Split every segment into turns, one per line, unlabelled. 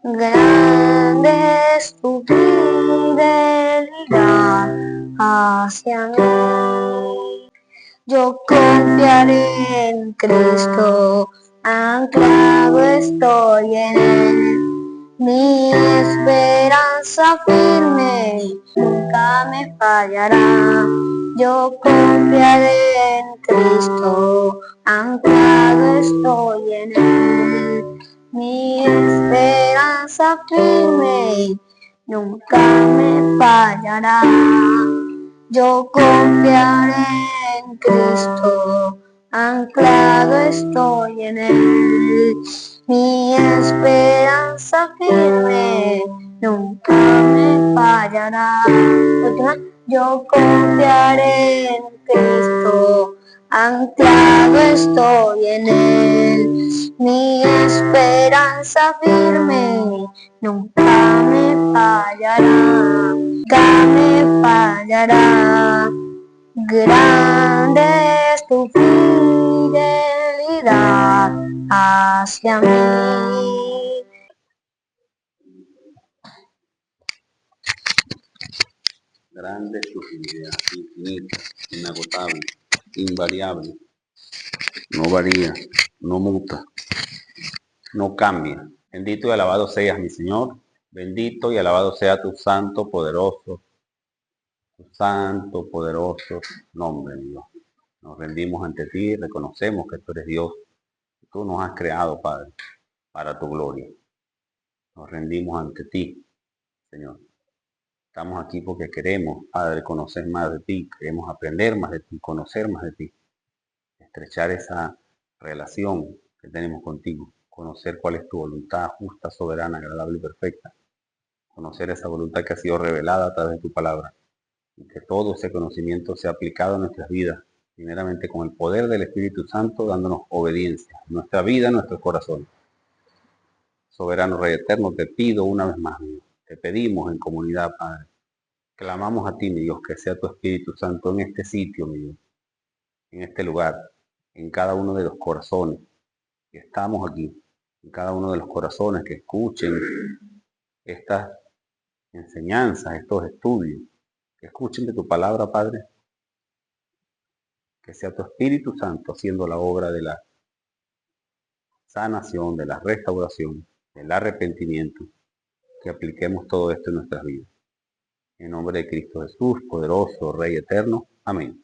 Grande es tu fidelidad hacia mí. Yo confiaré en Cristo, anclado estoy en Él. Mi esperanza firme nunca me fallará. Yo confiaré en Cristo, anclado estoy en Él. Mi esperanza firme nunca me fallará. Yo confiaré en Cristo, anclado estoy en Él. Mi esperanza firme nunca me fallará. Yo confiaré en Cristo, anclado estoy en Él. Mi esperanza firme nunca me fallará. Nunca me fallará. Grande es tu fidelidad hacia mí.
Grande es tu fidelidad, infinita, inagotable, invariable. No varía, no muta, no cambia. Bendito y alabado seas, mi Señor. Bendito y alabado sea tu santo, poderoso nombre, mi Dios. Nos rendimos ante ti, reconocemos que tú eres Dios. Tú nos has creado, Padre, para tu gloria. Nos rendimos ante ti, Señor. Estamos aquí porque queremos, Padre, conocer más de ti, queremos aprender más de ti, conocer más de ti, estrechar esa relación que tenemos contigo, conocer cuál es tu voluntad justa, soberana, agradable y perfecta, conocer esa voluntad que ha sido revelada a través de tu palabra y que todo ese conocimiento sea aplicado a nuestras vidas, primeramente con el poder del Espíritu Santo, dándonos obediencia en nuestra vida, en nuestro corazón. Soberano Rey Eterno, te pido una vez más, Dios, te pedimos en comunidad, Padre, clamamos a ti, mi Dios, que sea tu Espíritu Santo en este sitio, mi Dios, en este lugar, en cada uno de los corazones que estamos aquí, en cada uno de los corazones que escuchen estas enseñanzas, estos estudios, que escuchen de tu palabra, Padre, que sea tu Espíritu Santo haciendo la obra de la sanación, de la restauración, del arrepentimiento, que apliquemos todo esto en nuestras vidas. En nombre de Cristo Jesús, poderoso Rey eterno. Amén.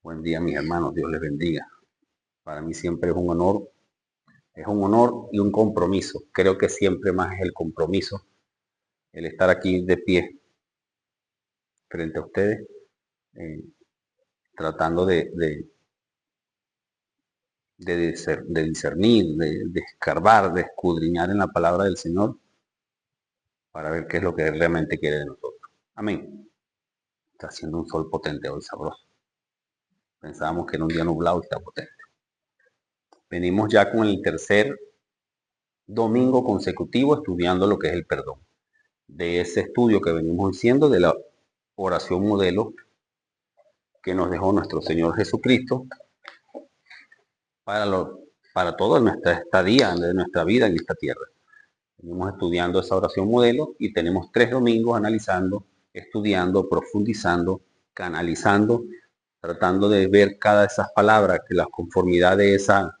Buen día, mis hermanos. Dios les bendiga. Para mí siempre es un honor y un compromiso. Creo que siempre más es el compromiso, el estar aquí de pie frente a ustedes, tratando de discernir, de escarbar, de escudriñar en la palabra del Señor para ver qué es lo que Él realmente quiere de nosotros. Amén. Está haciendo un sol potente hoy, sabroso. Pensábamos que era un día nublado y está potente. Venimos ya con el tercer domingo consecutivo estudiando lo que es el perdón. De ese estudio que venimos haciendo de la oración modelo que nos dejó nuestro Señor Jesucristo para toda nuestra estadía de nuestra vida en esta tierra. Venimos estudiando esa oración modelo y tenemos 3 domingos analizando, estudiando, profundizando, canalizando, tratando de ver cada de esas palabras, que la conformidad de esas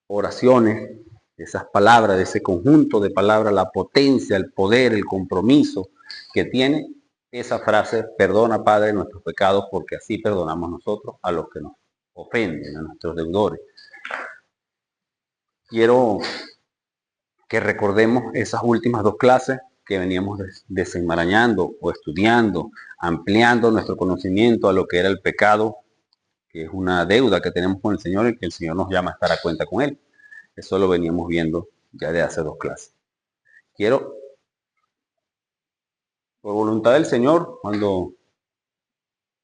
oraciones, de esas palabras, de ese conjunto de palabras, la potencia, el poder, el compromiso que tiene esa frase: perdona, Padre, nuestros pecados, porque así perdonamos nosotros a los que nos ofenden, a nuestros deudores. Quiero que recordemos esas últimas 2 clases que veníamos desenmarañando o estudiando, ampliando nuestro conocimiento a lo que era el pecado, que es una deuda que tenemos con el Señor y que el Señor nos llama a estar a cuenta con Él. Eso lo veníamos viendo ya de hace 2 clases. Quiero, por voluntad del Señor, cuando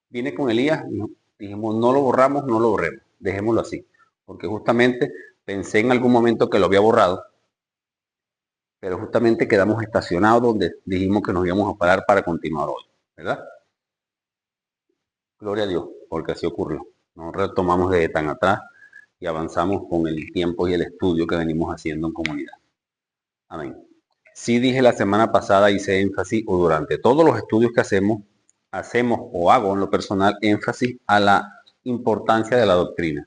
vine con Elías, dijimos, no lo borramos, no lo borremos, dejémoslo así. Porque justamente pensé en algún momento que lo había borrado, pero justamente quedamos estacionados donde dijimos que nos íbamos a parar para continuar hoy, ¿verdad? Gloria a Dios, porque así ocurrió. Nos retomamos desde tan atrás y avanzamos con el tiempo y el estudio que venimos haciendo en comunidad. Amén. Sí dije la semana pasada, hice énfasis, o durante todos los estudios que hacemos o hago en lo personal énfasis a la importancia de la doctrina.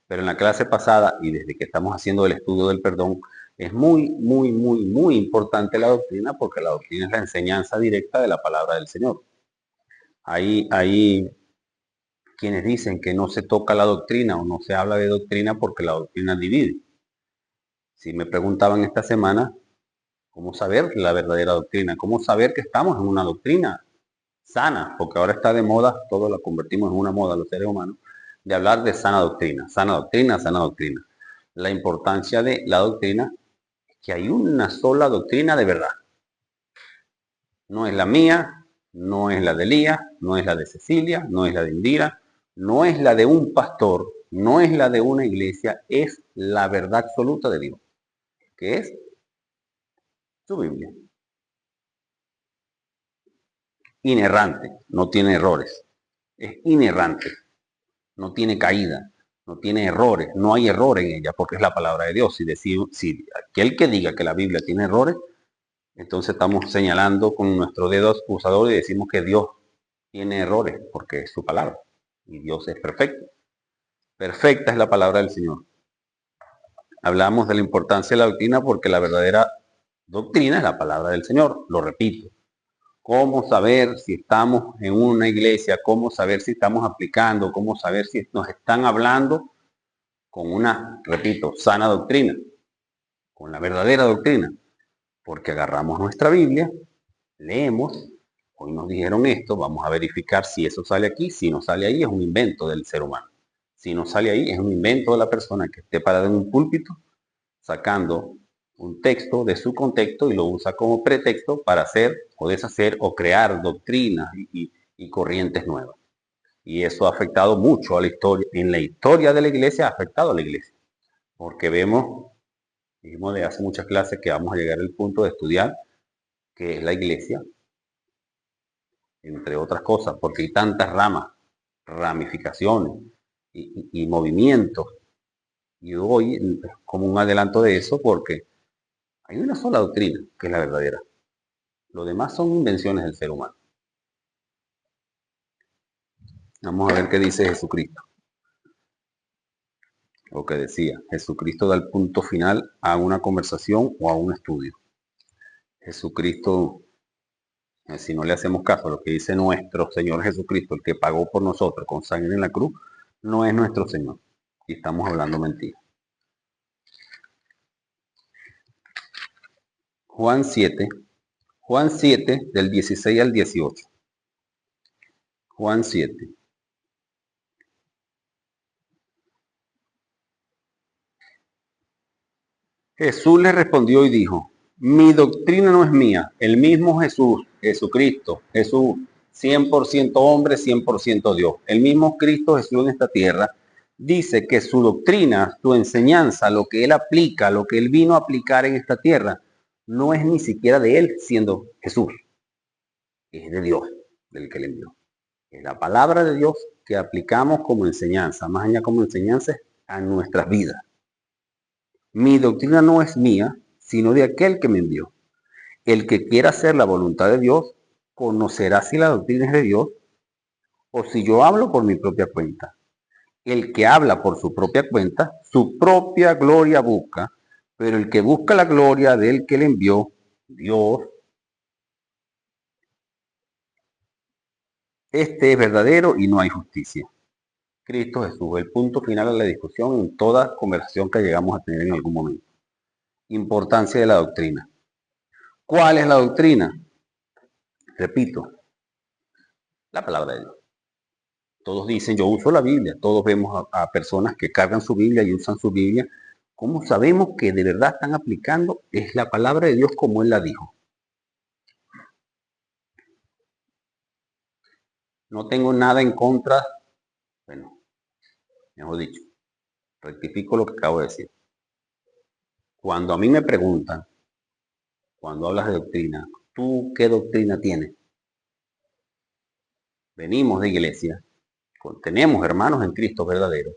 Pero en la clase pasada y desde que estamos haciendo el estudio del perdón, es muy importante la doctrina, porque la doctrina es la enseñanza directa de la palabra del Señor. Hay quienes dicen que no se toca la doctrina o no se habla de doctrina porque la doctrina divide. Si me preguntaban esta semana, ¿cómo saber la verdadera doctrina? ¿Cómo saber que estamos en una doctrina sana? Porque ahora está de moda, todos la convertimos en una moda los seres humanos, de hablar de sana doctrina, sana doctrina, sana doctrina. La importancia de la doctrina es que hay una sola doctrina de verdad. No es la mía, no es la de Elías, no es la de Cecilia, no es la de Indira, no es la de un pastor, no es la de una iglesia, es la verdad absoluta de Dios, que es su Biblia. Inerrante, no tiene errores, es inerrante, no tiene caída, no tiene errores, no hay error en ella porque es la palabra de Dios. Si aquel que diga que la Biblia tiene errores, entonces estamos señalando con nuestro dedo acusador y decimos que Dios tiene errores porque es su palabra y Dios es perfecto. Perfecta es la palabra del Señor. Hablamos de la importancia de la doctrina porque la verdadera doctrina es la palabra del Señor, lo repito. ¿Cómo saber si estamos en una iglesia? ¿Cómo saber si estamos aplicando? ¿Cómo saber si nos están hablando con una, repito, sana doctrina? Con la verdadera doctrina. Porque agarramos nuestra Biblia, leemos, hoy nos dijeron esto, vamos a verificar si eso sale aquí. Si no sale ahí, es un invento del ser humano. Si no sale ahí, es un invento de la persona que esté parada en un púlpito, sacando un texto de su contexto y lo usa como pretexto para hacer o deshacer o crear doctrinas y corrientes nuevas. Y eso ha afectado mucho a la historia. En la historia de la iglesia ha afectado a la iglesia. Porque dijimos de hace muchas clases que vamos a llegar al punto de estudiar qué es la iglesia, entre otras cosas, porque hay tantas ramas, ramificaciones y movimientos. Y hoy es como un adelanto de eso porque hay una sola doctrina, que es la verdadera. Lo demás son invenciones del ser humano. Vamos a ver qué dice Jesucristo. Lo que decía, Jesucristo da el punto final a una conversación o a un estudio. Jesucristo, si no le hacemos caso a lo que dice nuestro Señor Jesucristo, el que pagó por nosotros con sangre en la cruz, no es nuestro Señor. Y estamos hablando mentira. Juan 7 del 16 al 18. Juan 7. Jesús le respondió y dijo, mi doctrina no es mía, el mismo Jesucristo, Jesús, 100% hombre, 100% Dios. El mismo Cristo Jesús en esta tierra dice que su doctrina, su enseñanza, lo que él aplica, lo que él vino a aplicar en esta tierra, no es ni siquiera de él siendo Jesús, es de Dios, del que le envió. Es la palabra de Dios que aplicamos como enseñanza, más allá como enseñanza a nuestras vidas. Mi doctrina no es mía, sino de aquel que me envió. El que quiera hacer la voluntad de Dios, conocerá si la doctrina es de Dios o si yo hablo por mi propia cuenta. El que habla por su propia cuenta, su propia gloria busca, pero el que busca la gloria del que le envió, Dios, este es verdadero y no hay justicia. Cristo Jesús, el punto final de la discusión en toda conversación que llegamos a tener en algún momento. Importancia de la doctrina. ¿Cuál es la doctrina? Repito, la palabra de Dios. Todos dicen, yo uso la Biblia. Todos vemos a personas que cargan su Biblia y usan su Biblia. ¿Cómo sabemos que de verdad están aplicando? Es la palabra de Dios como Él la dijo. No tengo nada en contra. Bueno, mejor dicho, rectifico lo que acabo de decir. Cuando a mí me preguntan, cuando hablas de doctrina, ¿tú qué doctrina tienes? Venimos de iglesia, tenemos hermanos en Cristo verdaderos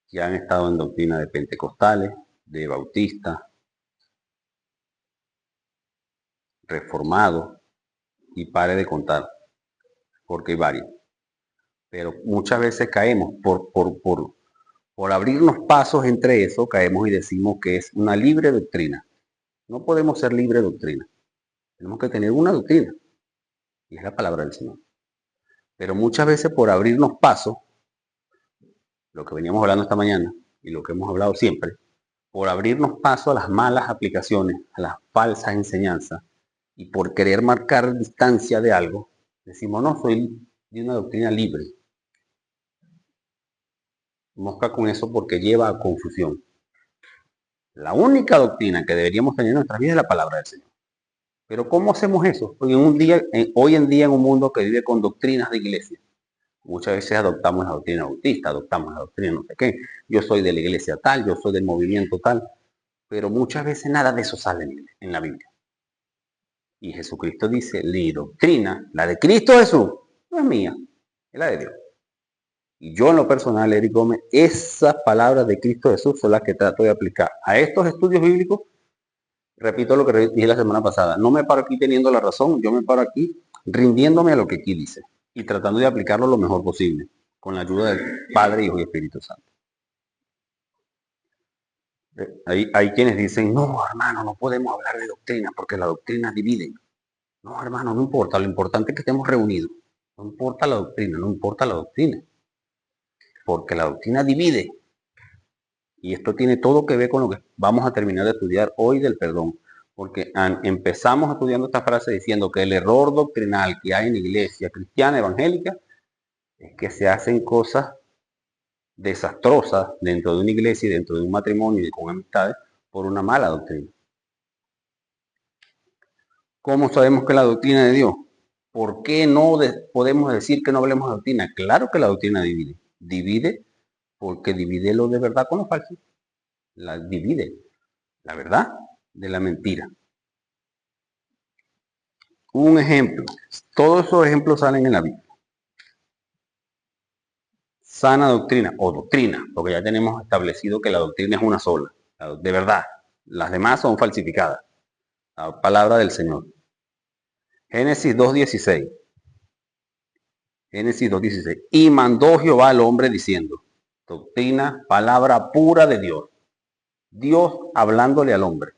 que han estado en doctrina de pentecostales, de bautistas, reformado y pare de contar, porque hay varios. Pero muchas veces caemos por abrirnos pasos entre eso, caemos y decimos que es una libre doctrina. No podemos ser libre doctrina. Tenemos que tener una doctrina, y es la palabra del Señor. Pero muchas veces por abrirnos pasos, lo que veníamos hablando esta mañana y lo que hemos hablado siempre, por abrirnos paso a las malas aplicaciones, a las falsas enseñanzas, y por querer marcar distancia de algo, decimos, no, soy de una doctrina libre. Mosca con eso porque lleva a confusión. La única doctrina que deberíamos tener en nuestras vidas es la palabra del Señor. Pero ¿cómo hacemos eso? Hoy en día en un mundo que vive con doctrinas de iglesia, muchas veces adoptamos la doctrina bautista, adoptamos la doctrina no sé qué. Yo soy de la iglesia tal, yo soy del movimiento tal. Pero muchas veces nada de eso sale en la Biblia. Y Jesucristo dice, mi doctrina, la de Cristo Jesús, no es mía, es la de Dios. Y yo en lo personal, Eric Gómez, esas palabras de Cristo Jesús son las que trato de aplicar a estos estudios bíblicos. Repito lo que dije la semana pasada, no me paro aquí teniendo la razón, yo me paro aquí rindiéndome a lo que aquí dice y tratando de aplicarlo lo mejor posible, con la ayuda del Padre, Hijo y Espíritu Santo. Hay quienes dicen, no, hermano, no podemos hablar de doctrina porque la doctrina divide. No, hermano, no importa, lo importante es que estemos reunidos. No importa la doctrina, no importa la doctrina. Porque la doctrina divide. Y esto tiene todo que ver con lo que vamos a terminar de estudiar hoy del perdón. Porque empezamos estudiando esta frase diciendo que el error doctrinal que hay en la iglesia cristiana evangélica es que se hacen cosas desastrosas dentro de una iglesia y dentro de un matrimonio y con amistades por una mala doctrina. ¿Cómo sabemos que la doctrina de Dios? ¿Por qué no podemos decir que no hablemos de doctrina? Claro que la doctrina divide. Divide porque divide lo de verdad con lo falso. Divide la verdad de la mentira. Un ejemplo. Todos esos ejemplos salen en la Biblia. Sana doctrina o doctrina, porque ya tenemos establecido que la doctrina es una sola. De verdad. Las demás son falsificadas. La palabra del Señor. Génesis 2:16. Génesis 2:16. Y mandó Jehová al hombre diciendo, doctrina, palabra pura de Dios. Dios hablándole al hombre.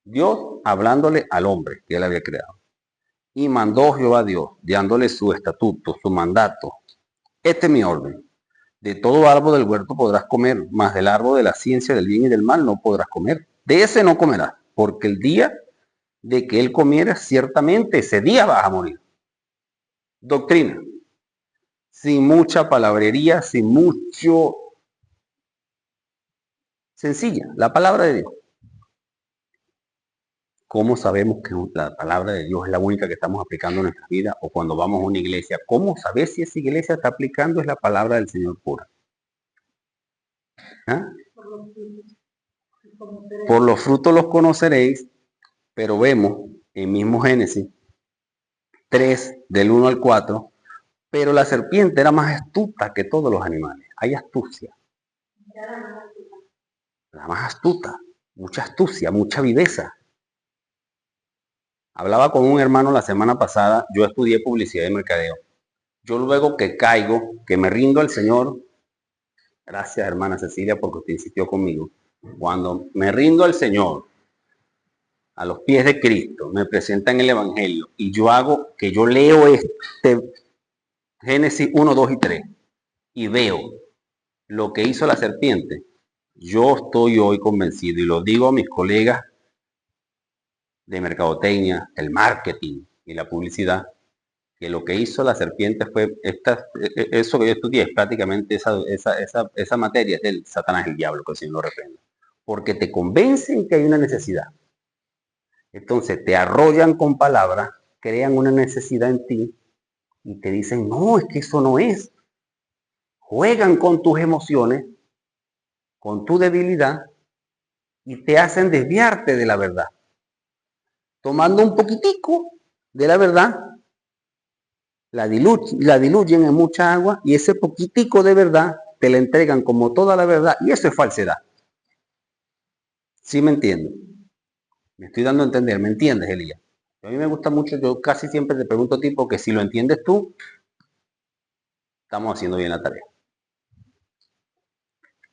Dios hablándole al hombre que él había creado. Y mandó Jehová a Dios, dándole su estatuto, su mandato. Este es mi orden. De todo árbol del huerto podrás comer, mas del árbol de la ciencia del bien y del mal no podrás comer. De ese no comerás, porque el día de que él comiera, ciertamente ese día vas a morir. Doctrina. Sin mucha palabrería, sin mucho... Sencilla, la palabra de Dios. ¿Cómo sabemos que la palabra de Dios es la única que estamos aplicando en nuestra vida? O cuando vamos a una iglesia, ¿cómo saber si esa iglesia está aplicando es la palabra del Señor pura? ¿Ah? Por los frutos los conoceréis, pero vemos en mismo Génesis 3, del 1 al 4, pero la serpiente era más astuta que todos los animales. Hay astucia. La más astuta, mucha astucia, mucha viveza. Hablaba con un hermano la semana pasada, yo estudié publicidad y mercadeo. Yo luego que caigo, que me rindo al Señor, gracias hermana Cecilia porque usted insistió conmigo, cuando me rindo al Señor, a los pies de Cristo, me presentan el Evangelio y yo leo este Génesis 1, 2 y 3 y veo lo que hizo la serpiente, yo estoy hoy convencido y lo digo a mis colegas de mercadotecnia, el marketing y la publicidad, que lo que hizo la serpiente fue eso que yo estudié, es prácticamente esa materia es del Satanás, el diablo, que el Señor lo reprenda. Porque te convencen que hay una necesidad. Entonces te arrollan con palabras, crean una necesidad en ti y te dicen, no, es que eso no es. Juegan con tus emociones, con tu debilidad y te hacen desviarte de la verdad. Tomando un poquitico de la verdad, la diluyen en mucha agua y ese poquitico de verdad te la entregan como toda la verdad y eso es falsedad. ¿Sí me entiendes? Me estoy dando a entender, ¿me entiendes, Elías? A mí me gusta mucho, yo casi siempre te pregunto a ti, porque si lo entiendes tú, estamos haciendo bien la tarea.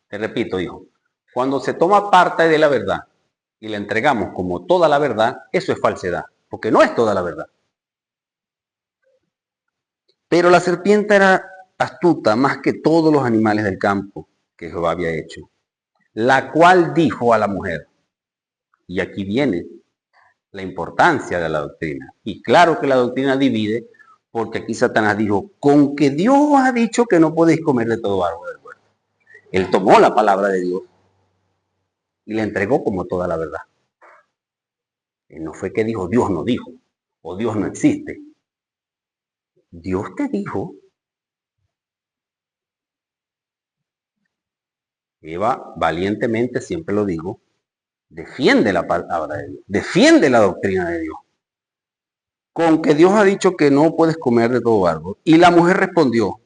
Te repito, hijo, cuando se toma parte de la verdad y la entregamos como toda la verdad, eso es falsedad, porque no es toda la verdad. Pero la serpiente era astuta más que todos los animales del campo que Jehová había hecho, la cual dijo a la mujer, y aquí viene la importancia de la doctrina. Y claro que la doctrina divide, porque aquí Satanás dijo, con que Dios ha dicho que no podéis comer de todo árbol del huerto. Él tomó la palabra de Dios y la entregó como toda la verdad. Y no fue que dijo, Dios no dijo, o Dios no existe. Dios te dijo. Eva valientemente, siempre lo digo, defiende la palabra de Dios, defiende la doctrina de Dios. Con que Dios ha dicho que no puedes comer de todo árbol. Y la mujer respondió,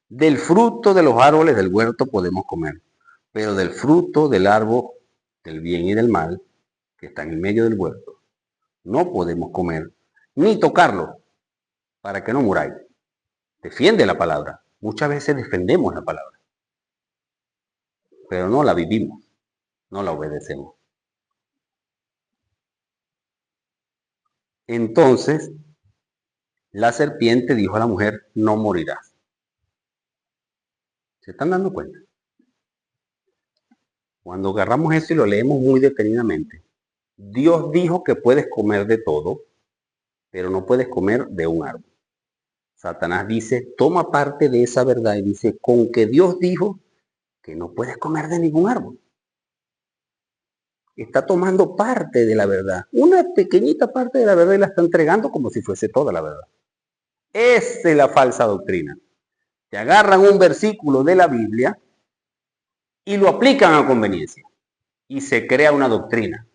del fruto de los árboles del huerto podemos comer, pero del fruto del árbol del bien y del mal, que está en el medio del huerto, no podemos comer, ni tocarlo, para que no muráis. Defiende la palabra. Muchas veces defendemos la palabra, pero no la vivimos, no la obedecemos. Entonces, la serpiente dijo a la mujer, no morirás. ¿Se están dando cuenta? Cuando agarramos eso y lo leemos muy detenidamente, Dios dijo que puedes comer de todo, pero no puedes comer de un árbol. Satanás dice, toma parte de esa verdad y dice, con que Dios dijo que no puedes comer de ningún árbol. Está tomando parte de la verdad, una pequeñita parte de la verdad y la está entregando como si fuese toda la verdad. Esa es la falsa doctrina. Te agarran un versículo de la Biblia y lo aplican a conveniencia y se crea una doctrina.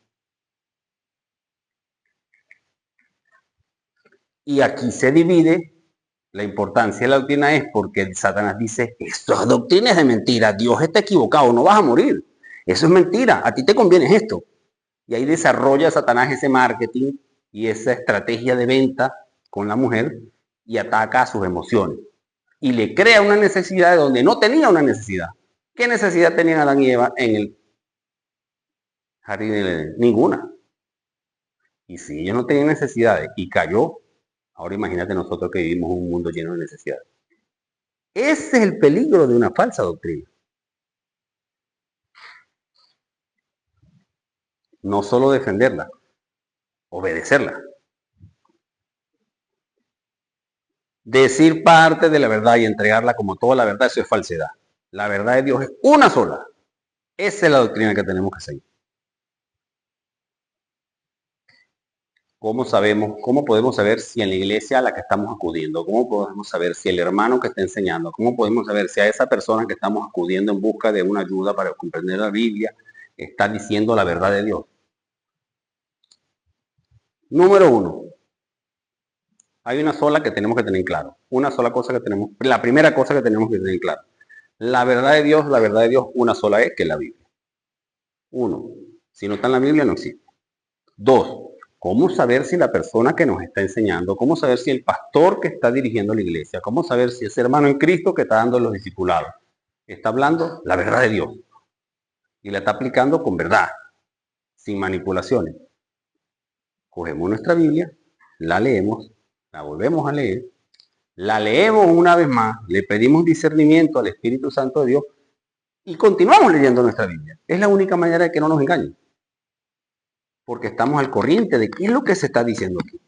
Y aquí se divide. La importancia de la doctrina es porque Satanás dice, esto es doctrina, es de mentira, Dios está equivocado, no vas a morir. Eso es mentira, a ti te conviene esto. Y ahí desarrolla Satanás ese marketing y esa estrategia de venta con la mujer y ataca a sus emociones. Y le crea una necesidad de donde no tenía una necesidad. ¿Qué necesidad tenían Adán y Eva en el jardín del Edén? Ninguna. Y si ellos no tenían necesidades y cayó, ahora imagínate nosotros que vivimos en un mundo lleno de necesidades. Ese es el peligro de una falsa doctrina. No solo defenderla, obedecerla. Decir parte de la verdad y entregarla como toda la verdad, eso es falsedad. La verdad de Dios es una sola. Esa es la doctrina que tenemos que seguir. ¿Cómo sabemos, cómo podemos saber si en la iglesia a la que estamos acudiendo, cómo podemos saber si el hermano que está enseñando, cómo podemos saber si a esa persona que estamos acudiendo en busca de una ayuda para comprender la Biblia está diciendo la verdad de Dios? Número uno, hay una sola que tenemos que tener claro. Una sola cosa que tenemos, la primera cosa que tenemos que tener claro. La verdad de Dios, una sola es que es la Biblia. Uno, si no está en la Biblia no existe. Dos, ¿cómo saber si la persona que nos está enseñando, cómo saber si el pastor que está dirigiendo la iglesia, cómo saber si ese hermano en Cristo que está dando los discipulados, está hablando la verdad de Dios y la está aplicando con verdad, sin manipulaciones? Cogemos nuestra Biblia, la leemos, la volvemos a leer, la leemos una vez más, le pedimos discernimiento al Espíritu Santo de Dios y continuamos leyendo nuestra Biblia. Es la única manera de que no nos engañen, porque estamos al corriente de qué es lo que se está diciendo aquí.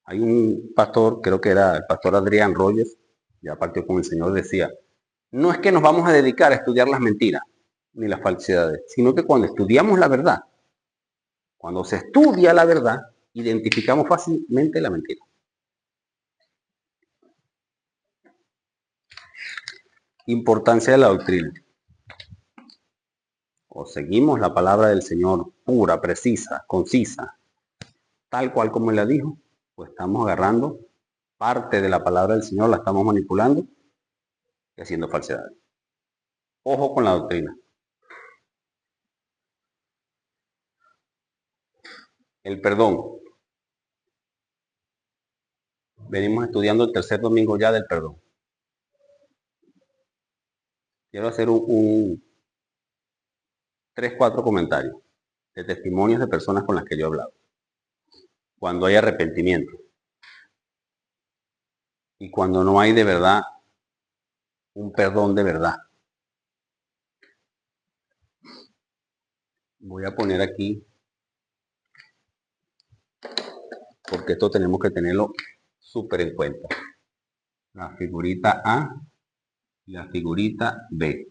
Hay un pastor, creo que era el pastor Adrián Rogers, ya partió con el Señor, decía, no es que nos vamos a dedicar a estudiar las mentiras ni las falsedades, sino que cuando estudiamos la verdad, cuando se estudia la verdad, identificamos fácilmente la mentira. Importancia de la doctrina. O seguimos la palabra del Señor pura, precisa, concisa, tal cual como Él la dijo, pues estamos agarrando parte de la palabra del Señor, la estamos manipulando y haciendo falsedades. Ojo con la doctrina. El perdón. Venimos estudiando el tercer domingo ya del perdón. Quiero hacer 3, 4 comentarios de testimonios de personas con las que yo he hablado. Cuando hay arrepentimiento y cuando no hay de verdad un perdón de verdad. Voy a poner aquí, porque esto tenemos que tenerlo súper en cuenta. La figurita A y la figurita B.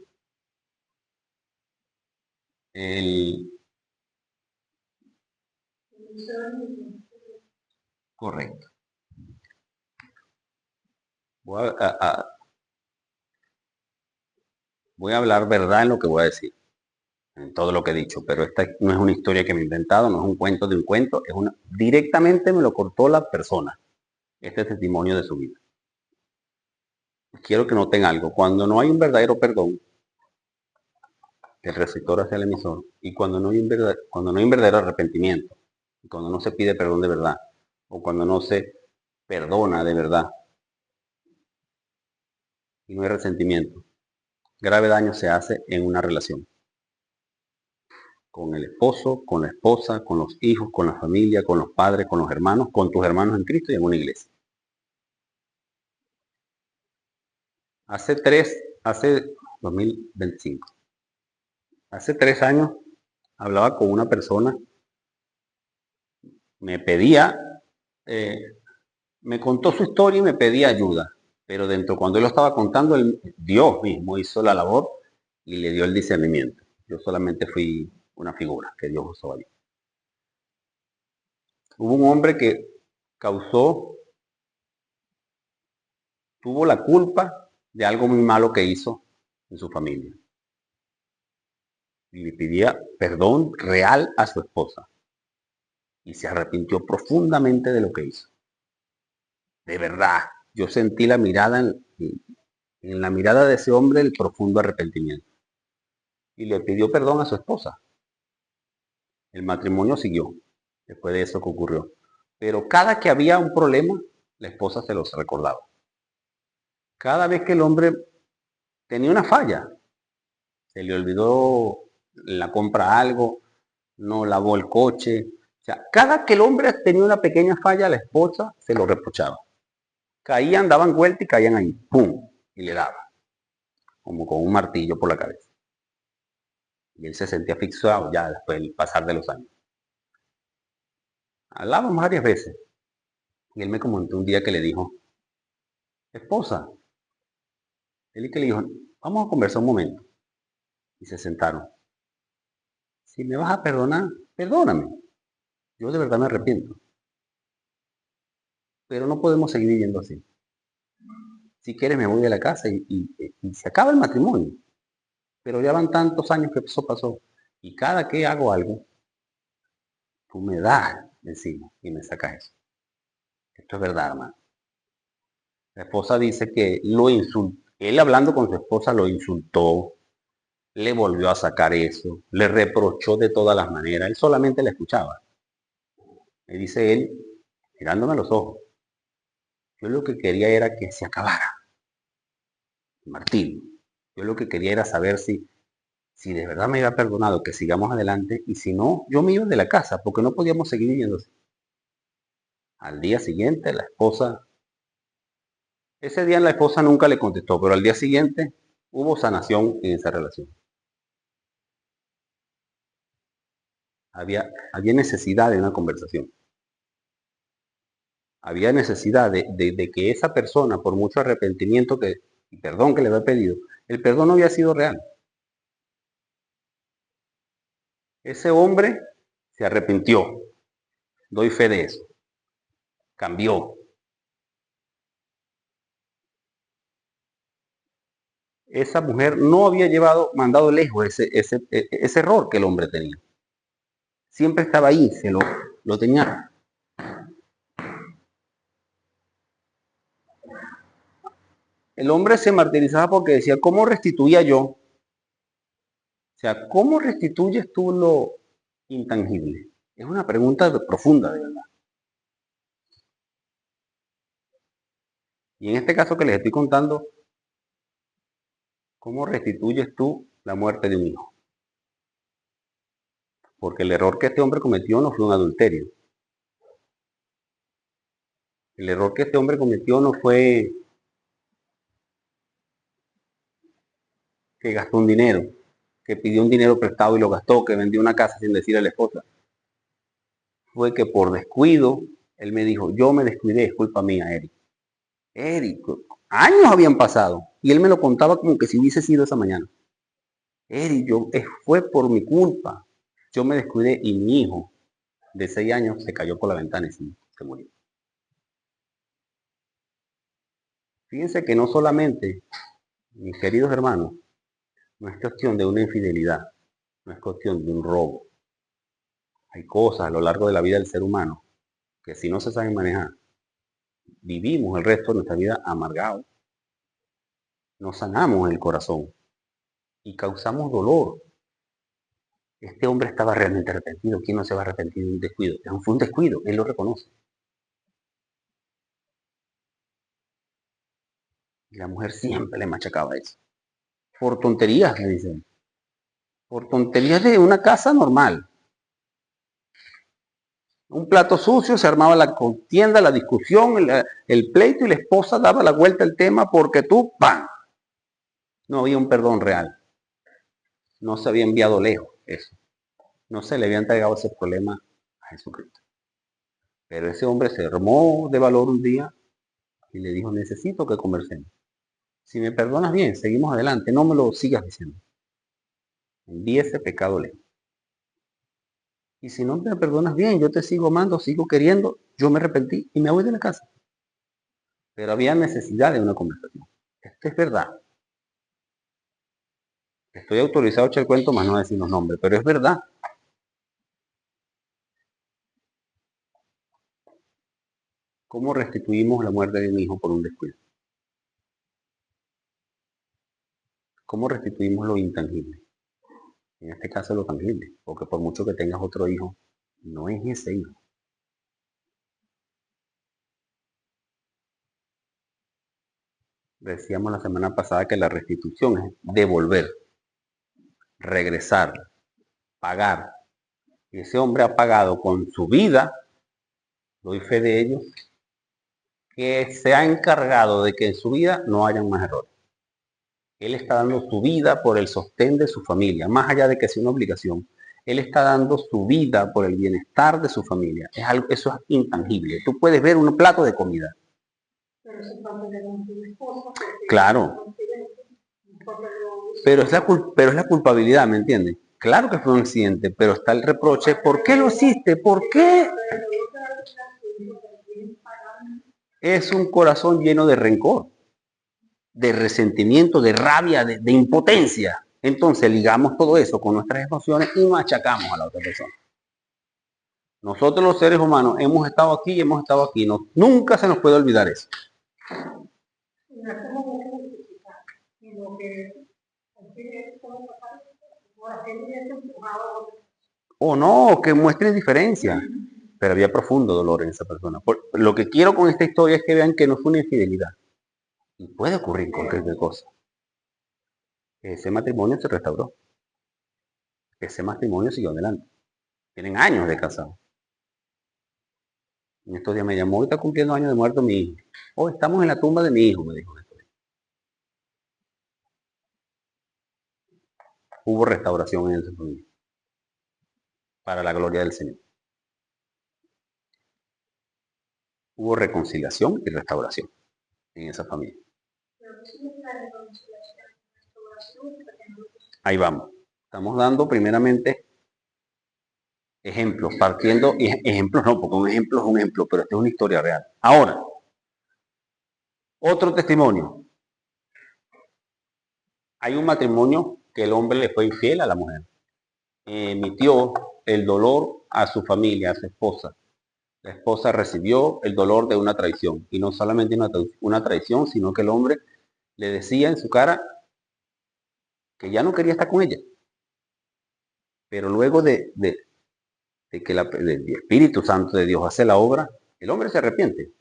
Correcto. Voy a hablar verdad en lo que voy a decir, en todo lo que he dicho, pero esta no es una historia que me he inventado, no es un cuento de un cuento, directamente me lo cortó la persona, este testimonio de su vida. Quiero que noten algo, cuando no hay un verdadero perdón, el receptor hacia el emisor, y cuando no hay un verdadero arrepentimiento, y cuando no se pide perdón de verdad, o cuando no se perdona de verdad, y no hay resentimiento, grave daño se hace en una relación. Con el esposo, con la esposa, con los hijos, con la familia, con los padres, con los hermanos, con tus hermanos en Cristo y en una iglesia. Hace 2025, hace 3 años hablaba con una persona, me pedía, me contó su historia y me pedía ayuda, pero dentro, cuando él lo estaba contando, Dios mismo hizo la labor y le dio el discernimiento. Yo solamente fui una figura que Dios usó allí. Hubo un hombre que tuvo la culpa de algo muy malo que hizo en su familia. Y le pedía perdón real a su esposa. Y se arrepintió profundamente de lo que hizo. De verdad, yo sentí la mirada en la mirada de ese hombre el profundo arrepentimiento. Y le pidió perdón a su esposa. El matrimonio siguió después de eso que ocurrió. Pero cada que había un problema, la esposa se los recordaba. Cada vez que el hombre tenía una falla, se le olvidó la compra algo, no lavó el coche. O sea, cada que el hombre tenía una pequeña falla, la esposa se lo reprochaba. Caían, daban vuelta y caían ahí, ¡pum! Y le daba, como con un martillo por la cabeza. Y él se sentía asfixiado ya después del pasar de los años. Hablábamos varias veces. Y él me comentó un día que le dijo, esposa, él que le dijo, vamos a conversar un momento. Y se sentaron. Si me vas a perdonar, perdóname. Yo de verdad me arrepiento. Pero no podemos seguir viviendo así. Si quieres me voy de la casa y se acaba el matrimonio. Pero ya van tantos años que eso pasó. Y cada que hago algo, tú me das encima y me sacas eso. Esto es verdad, hermano. La esposa dice que lo insultó. Él hablando con su esposa lo insultó, le volvió a sacar eso, le reprochó de todas las maneras. Él solamente la escuchaba. Me dice él, mirándome a los ojos, yo lo que quería era que se acabara el martirio. Yo lo que quería era saber si de verdad me había perdonado, que sigamos adelante, y si no, yo me iba de la casa, porque no podíamos seguir viviendo así. Al día siguiente, ese día la esposa nunca le contestó, pero al día siguiente hubo sanación en esa relación. Había necesidad de una conversación. Había necesidad de que esa persona, por mucho arrepentimiento y perdón que le había pedido, el perdón no había sido real. Ese hombre se arrepintió. Doy fe de eso. Cambió. Esa mujer no había mandado lejos ese error que el hombre tenía. Siempre estaba ahí, lo tenía. El hombre se martirizaba porque decía, ¿cómo restituía yo? O sea, ¿cómo restituyes tú lo intangible? Es una pregunta profunda, de verdad. Y en este caso que les estoy contando, ¿cómo restituyes tú la muerte de un hijo? Porque el error que este hombre cometió no fue un adulterio. El error que este hombre cometió no fue que gastó un dinero, que pidió un dinero prestado y lo gastó, que vendió una casa sin decirle a la esposa. Fue que por descuido, él me dijo, yo me descuidé, es culpa mía, Eric. Eric, años habían pasado y él me lo contaba como que si hubiese sido esa mañana. Eric, fue por mi culpa. Yo me descuidé y mi hijo de 6 años se cayó por la ventana y se murió. Fíjense que no solamente, mis queridos hermanos, no es cuestión de una infidelidad, no es cuestión de un robo. Hay cosas a lo largo de la vida del ser humano que si no se saben manejar, vivimos el resto de nuestra vida amargados, nos sanamos el corazón y causamos dolor. Este hombre estaba realmente arrepentido. ¿Quién no se va a arrepentir de un descuido? Fue un descuido, él lo reconoce. Y la mujer siempre le machacaba eso. Por tonterías, le dicen. Por tonterías de una casa normal. Un plato sucio, se armaba la contienda, la discusión, el pleito y la esposa daba la vuelta al tema porque tú, ¡pam! No había un perdón real. No se había enviado lejos eso. No se le había entregado ese problema a Jesucristo. Pero ese hombre se armó de valor un día y le dijo, necesito que conversemos. Si me perdonas bien, seguimos adelante, no me lo sigas diciendo. Envíe ese pecado lejos. Y si no me perdonas bien, yo te sigo amando, sigo queriendo, yo me arrepentí y me voy de la casa. Pero había necesidad de una conversación. Esto es verdad. Estoy autorizado a echar el cuento, más no a decir los nombres, pero es verdad. ¿Cómo restituimos la muerte de un hijo por un descuido? ¿Cómo restituimos lo intangible? En este caso lo tangible, porque por mucho que tengas otro hijo, no es ese hijo. Decíamos la semana pasada que la restitución es devolver, regresar, pagar. Y ese hombre ha pagado con su vida, doy fe de ello, que se ha encargado de que en su vida no hayan más errores. Él está dando su vida por el sostén de su familia, más allá de que sea una obligación. Él está dando su vida por el bienestar de su familia. Eso es intangible. Tú puedes ver un plato de comida. Claro. Pero es la culpabilidad, ¿me entiendes? Claro que fue un accidente, pero está el reproche. ¿Por qué lo hiciste? ¿Por qué? Es un corazón lleno de rencor, de resentimiento, de rabia, de impotencia. Entonces ligamos todo eso con nuestras emociones y machacamos a la otra persona. Nosotros los seres humanos hemos estado aquí y hemos estado aquí. No, nunca se nos puede olvidar eso. O no, que muestre indiferencia. Pero había profundo dolor en esa persona. Lo que quiero con esta historia es que vean que no fue una infidelidad. Y puede ocurrir cualquier cosa. Ese matrimonio se restauró. Ese matrimonio siguió adelante. Tienen años de casado. En estos días me llamó, hoy está cumpliendo años de muerto mi hijo. Hoy estamos en la tumba de mi hijo, me dijo. Hubo restauración en esa familia. Para la gloria del Señor. Hubo reconciliación y restauración en esa familia. Ahí vamos. Estamos dando primeramente ejemplos, partiendo, ejemplos no, porque un ejemplo es un ejemplo, pero esta es una historia real. Ahora, otro testimonio. Hay un matrimonio que el hombre le fue infiel a la mujer. Emitió el dolor a su familia, a su esposa. La esposa recibió el dolor de una traición. Y no solamente una traición, sino que el hombre le decía en su cara que ya no quería estar con ella. Pero luego de de que el Espíritu Santo de Dios hace la obra, el hombre se arrepiente.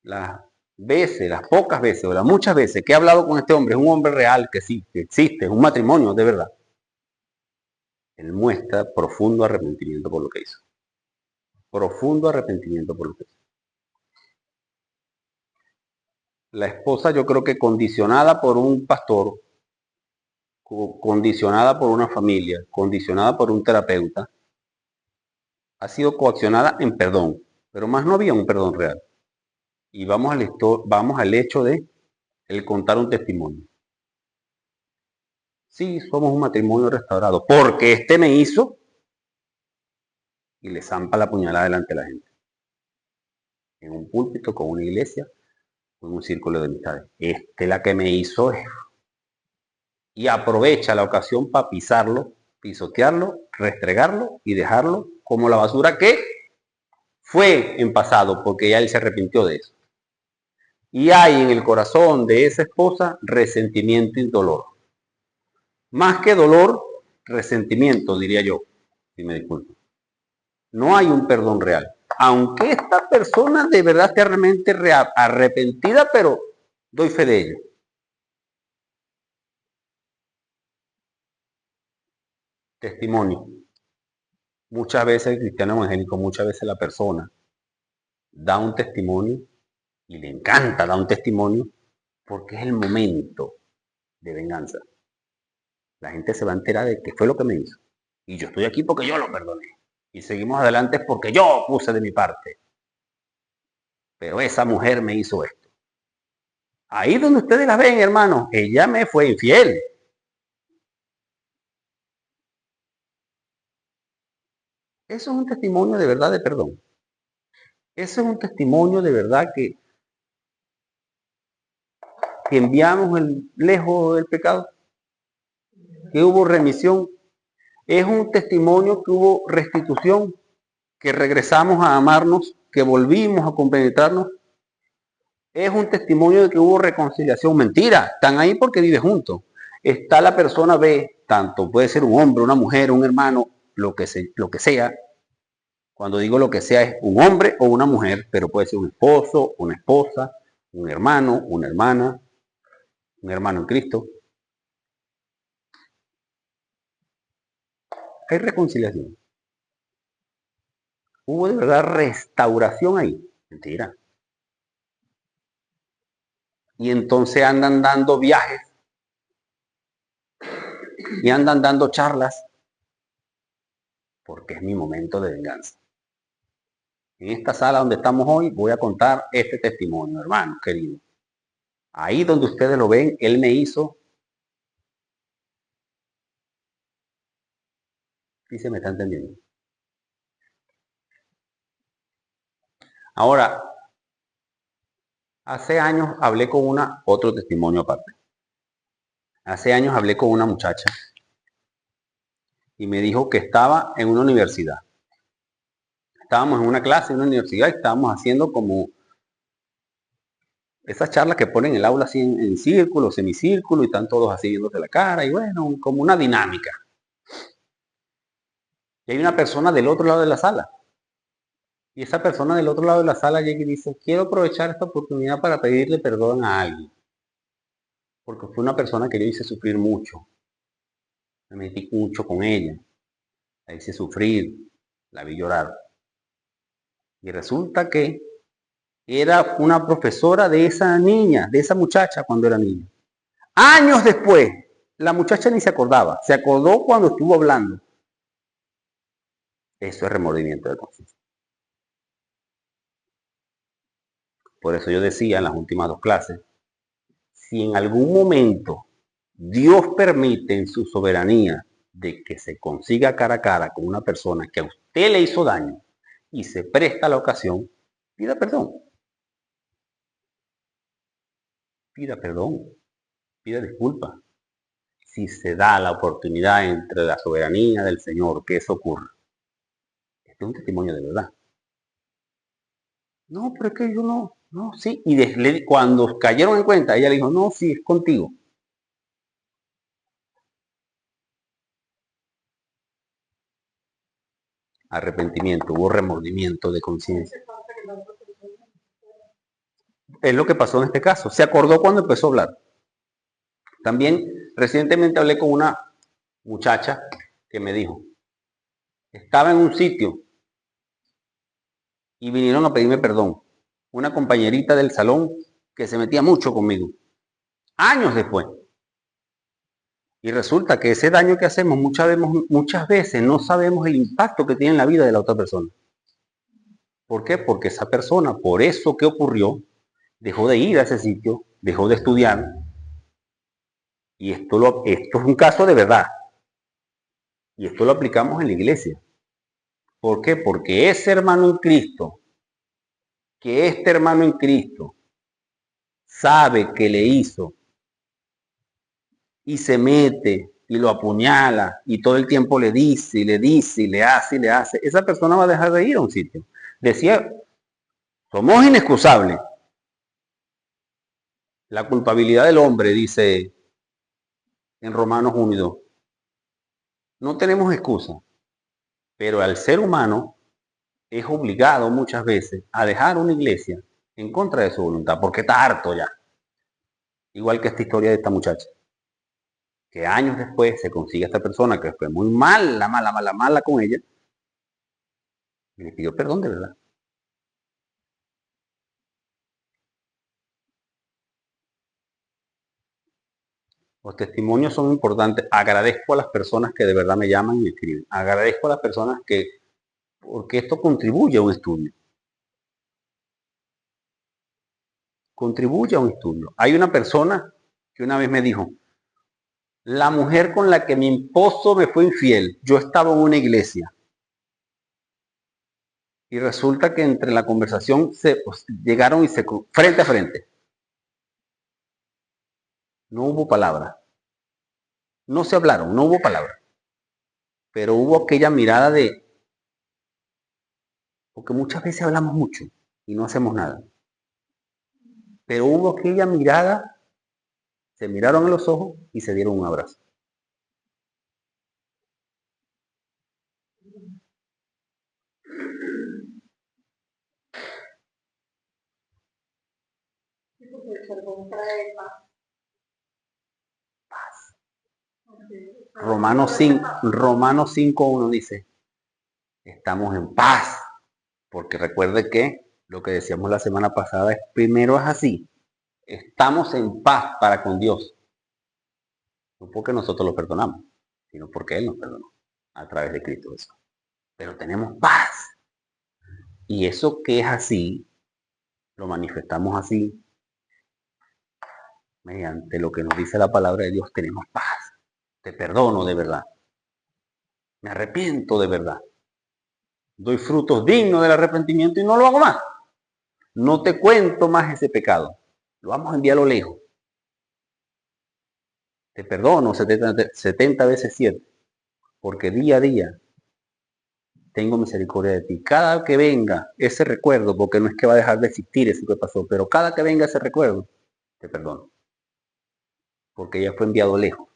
Las veces, las pocas veces o las muchas veces que he hablado con este hombre, es un hombre real que sí, que existe, es un matrimonio de verdad. Él muestra profundo arrepentimiento por lo que hizo. Profundo arrepentimiento por lo que hizo. La esposa, yo creo que condicionada por un pastor, condicionada por una familia, condicionada por un terapeuta, ha sido coaccionada en perdón, pero más no había un perdón real. Y vamos al hecho de el contar un testimonio. Sí, somos un matrimonio restaurado, porque este me hizo, y le zampa la puñalada delante de la gente. En un púlpito, con una iglesia, con un círculo de amistades. La que me hizo es. Y aprovecha la ocasión para pisarlo, pisotearlo, restregarlo y dejarlo como la basura que fue en pasado, porque ya él se arrepintió de eso. Y hay en el corazón de esa esposa resentimiento y dolor. Más que dolor, resentimiento, diría yo, si me disculpo. No hay un perdón real. Aunque esta persona de verdad esté realmente arrepentida, pero doy fe de ello. Testimonio. Muchas veces el cristiano evangélico, muchas veces la persona da un testimonio y le encanta dar un testimonio porque es el momento de venganza. La gente se va a enterar de qué fue lo que me hizo. Y yo estoy aquí porque yo lo perdoné. Y seguimos adelante porque yo puse de mi parte. Pero esa mujer me hizo esto. Ahí donde ustedes la ven, hermano, ella me fue infiel. Eso es un testimonio de verdad de perdón. Eso es un testimonio de verdad que enviamos lejos del pecado, que hubo remisión. Es un testimonio que hubo restitución, que regresamos a amarnos, que volvimos a compenetrarnos. Es un testimonio de que hubo reconciliación. Mentira, están ahí porque viven juntos. Está la persona B, tanto puede ser un hombre, una mujer, un hermano, lo que sea. Cuando digo lo que sea es un hombre o una mujer, pero puede ser un esposo, una esposa, un hermano, una hermana, un hermano en Cristo. Hay reconciliación. Hubo de verdad restauración ahí. Mentira. Y entonces andan dando viajes y andan dando charlas porque es mi momento de venganza. En esta sala donde estamos hoy voy a contar este testimonio, hermano querido. Ahí donde ustedes lo ven, él me hizo. ¿Sí se me está entendiendo? Ahora, hace años hablé con otro testimonio aparte. Hace años hablé con una muchacha y me dijo que estaba en una universidad. Estábamos en una clase en una universidad y estábamos haciendo como esas charlas que ponen el aula así en círculo, semicírculo, y están todos así viéndose la cara, y bueno, como una dinámica. Y hay una persona del otro lado de la sala. Y esa persona del otro lado de la sala llega y dice, quiero aprovechar esta oportunidad para pedirle perdón a alguien. Porque fue una persona que yo hice sufrir mucho. Me metí mucho con ella. La hice sufrir, la vi llorar. Y resulta que era una profesora de esa niña, de esa muchacha cuando era niña. Años después, la muchacha ni se acordaba. Se acordó cuando estuvo hablando. Eso es remordimiento de conciencia. Por eso yo decía en las últimas dos clases, si en algún momento Dios permite en su soberanía de que se consiga cara a cara con una persona que a usted le hizo daño y se presta la ocasión, pida perdón. Pida perdón, pida disculpas. Si se da la oportunidad entre la soberanía del Señor que eso ocurra. Este es un testimonio de verdad. No, pero es que yo no, sí. Y cuando cayeron en cuenta, ella le dijo, no, sí, es contigo. arrepentimiento, hubo remordimiento de conciencia. Es lo que pasó en este caso. Se acordó cuando empezó a hablar. También recientemente hablé con una muchacha que me dijo, estaba en un sitio y vinieron a pedirme perdón. Una compañerita del salón que se metía mucho conmigo. Años después. Y resulta que ese daño que hacemos muchas veces no sabemos el impacto que tiene en la vida de la otra persona. ¿Por qué? Porque esa persona, por eso que ocurrió, dejó de ir a ese sitio, dejó de estudiar. Y esto es un caso de verdad. Y esto lo aplicamos en la iglesia. ¿Por qué? Porque ese hermano en Cristo, que este hermano en Cristo sabe que le hizo y se mete y lo apuñala y todo el tiempo le dice y le dice y le hace y le hace, esa persona va a dejar de ir a un sitio. Decía, somos inexcusables. La culpabilidad del hombre, dice en Romanos 1 y 2. No tenemos excusa, pero al ser humano es obligado muchas veces a dejar una iglesia en contra de su voluntad, porque está harto ya. Igual que esta historia de esta muchacha, que años después se consigue a esta persona que fue muy mala con ella, y le pidió perdón de verdad. Los testimonios son importantes. Agradezco a las personas que de verdad me llaman y me escriben. Agradezco a las personas porque esto contribuye a un estudio. Contribuye a un estudio. Hay una persona que una vez me dijo, la mujer con la que mi esposo me fue infiel, yo estaba en una iglesia. Y resulta que entre la conversación llegaron y frente a frente. No hubo palabra. No se hablaron, no hubo palabra. Pero hubo aquella mirada porque muchas veces hablamos mucho y no hacemos nada. Pero hubo aquella mirada, se miraron a los ojos y se dieron un abrazo. Paz. Romanos 5:1 dice, estamos en paz. Porque recuerde que lo que decíamos la semana pasada es, primero es así, estamos en paz para con Dios. No porque nosotros lo perdonamos, sino porque Él nos perdonó a través de Cristo Jesús. Pero tenemos paz. Y eso que es así, lo manifestamos así, mediante lo que nos dice la palabra de Dios, tenemos paz. Te perdono de verdad. Me arrepiento de verdad. Doy frutos dignos del arrepentimiento y no lo hago más. No te cuento más ese pecado. Lo vamos a enviarlo lejos. Te perdono 70 veces 7. Porque día a día tengo misericordia de ti. Cada que venga ese recuerdo, porque no es que va a dejar de existir eso que pasó, pero cada que venga ese recuerdo, te perdono. Porque ya fue enviado lejos.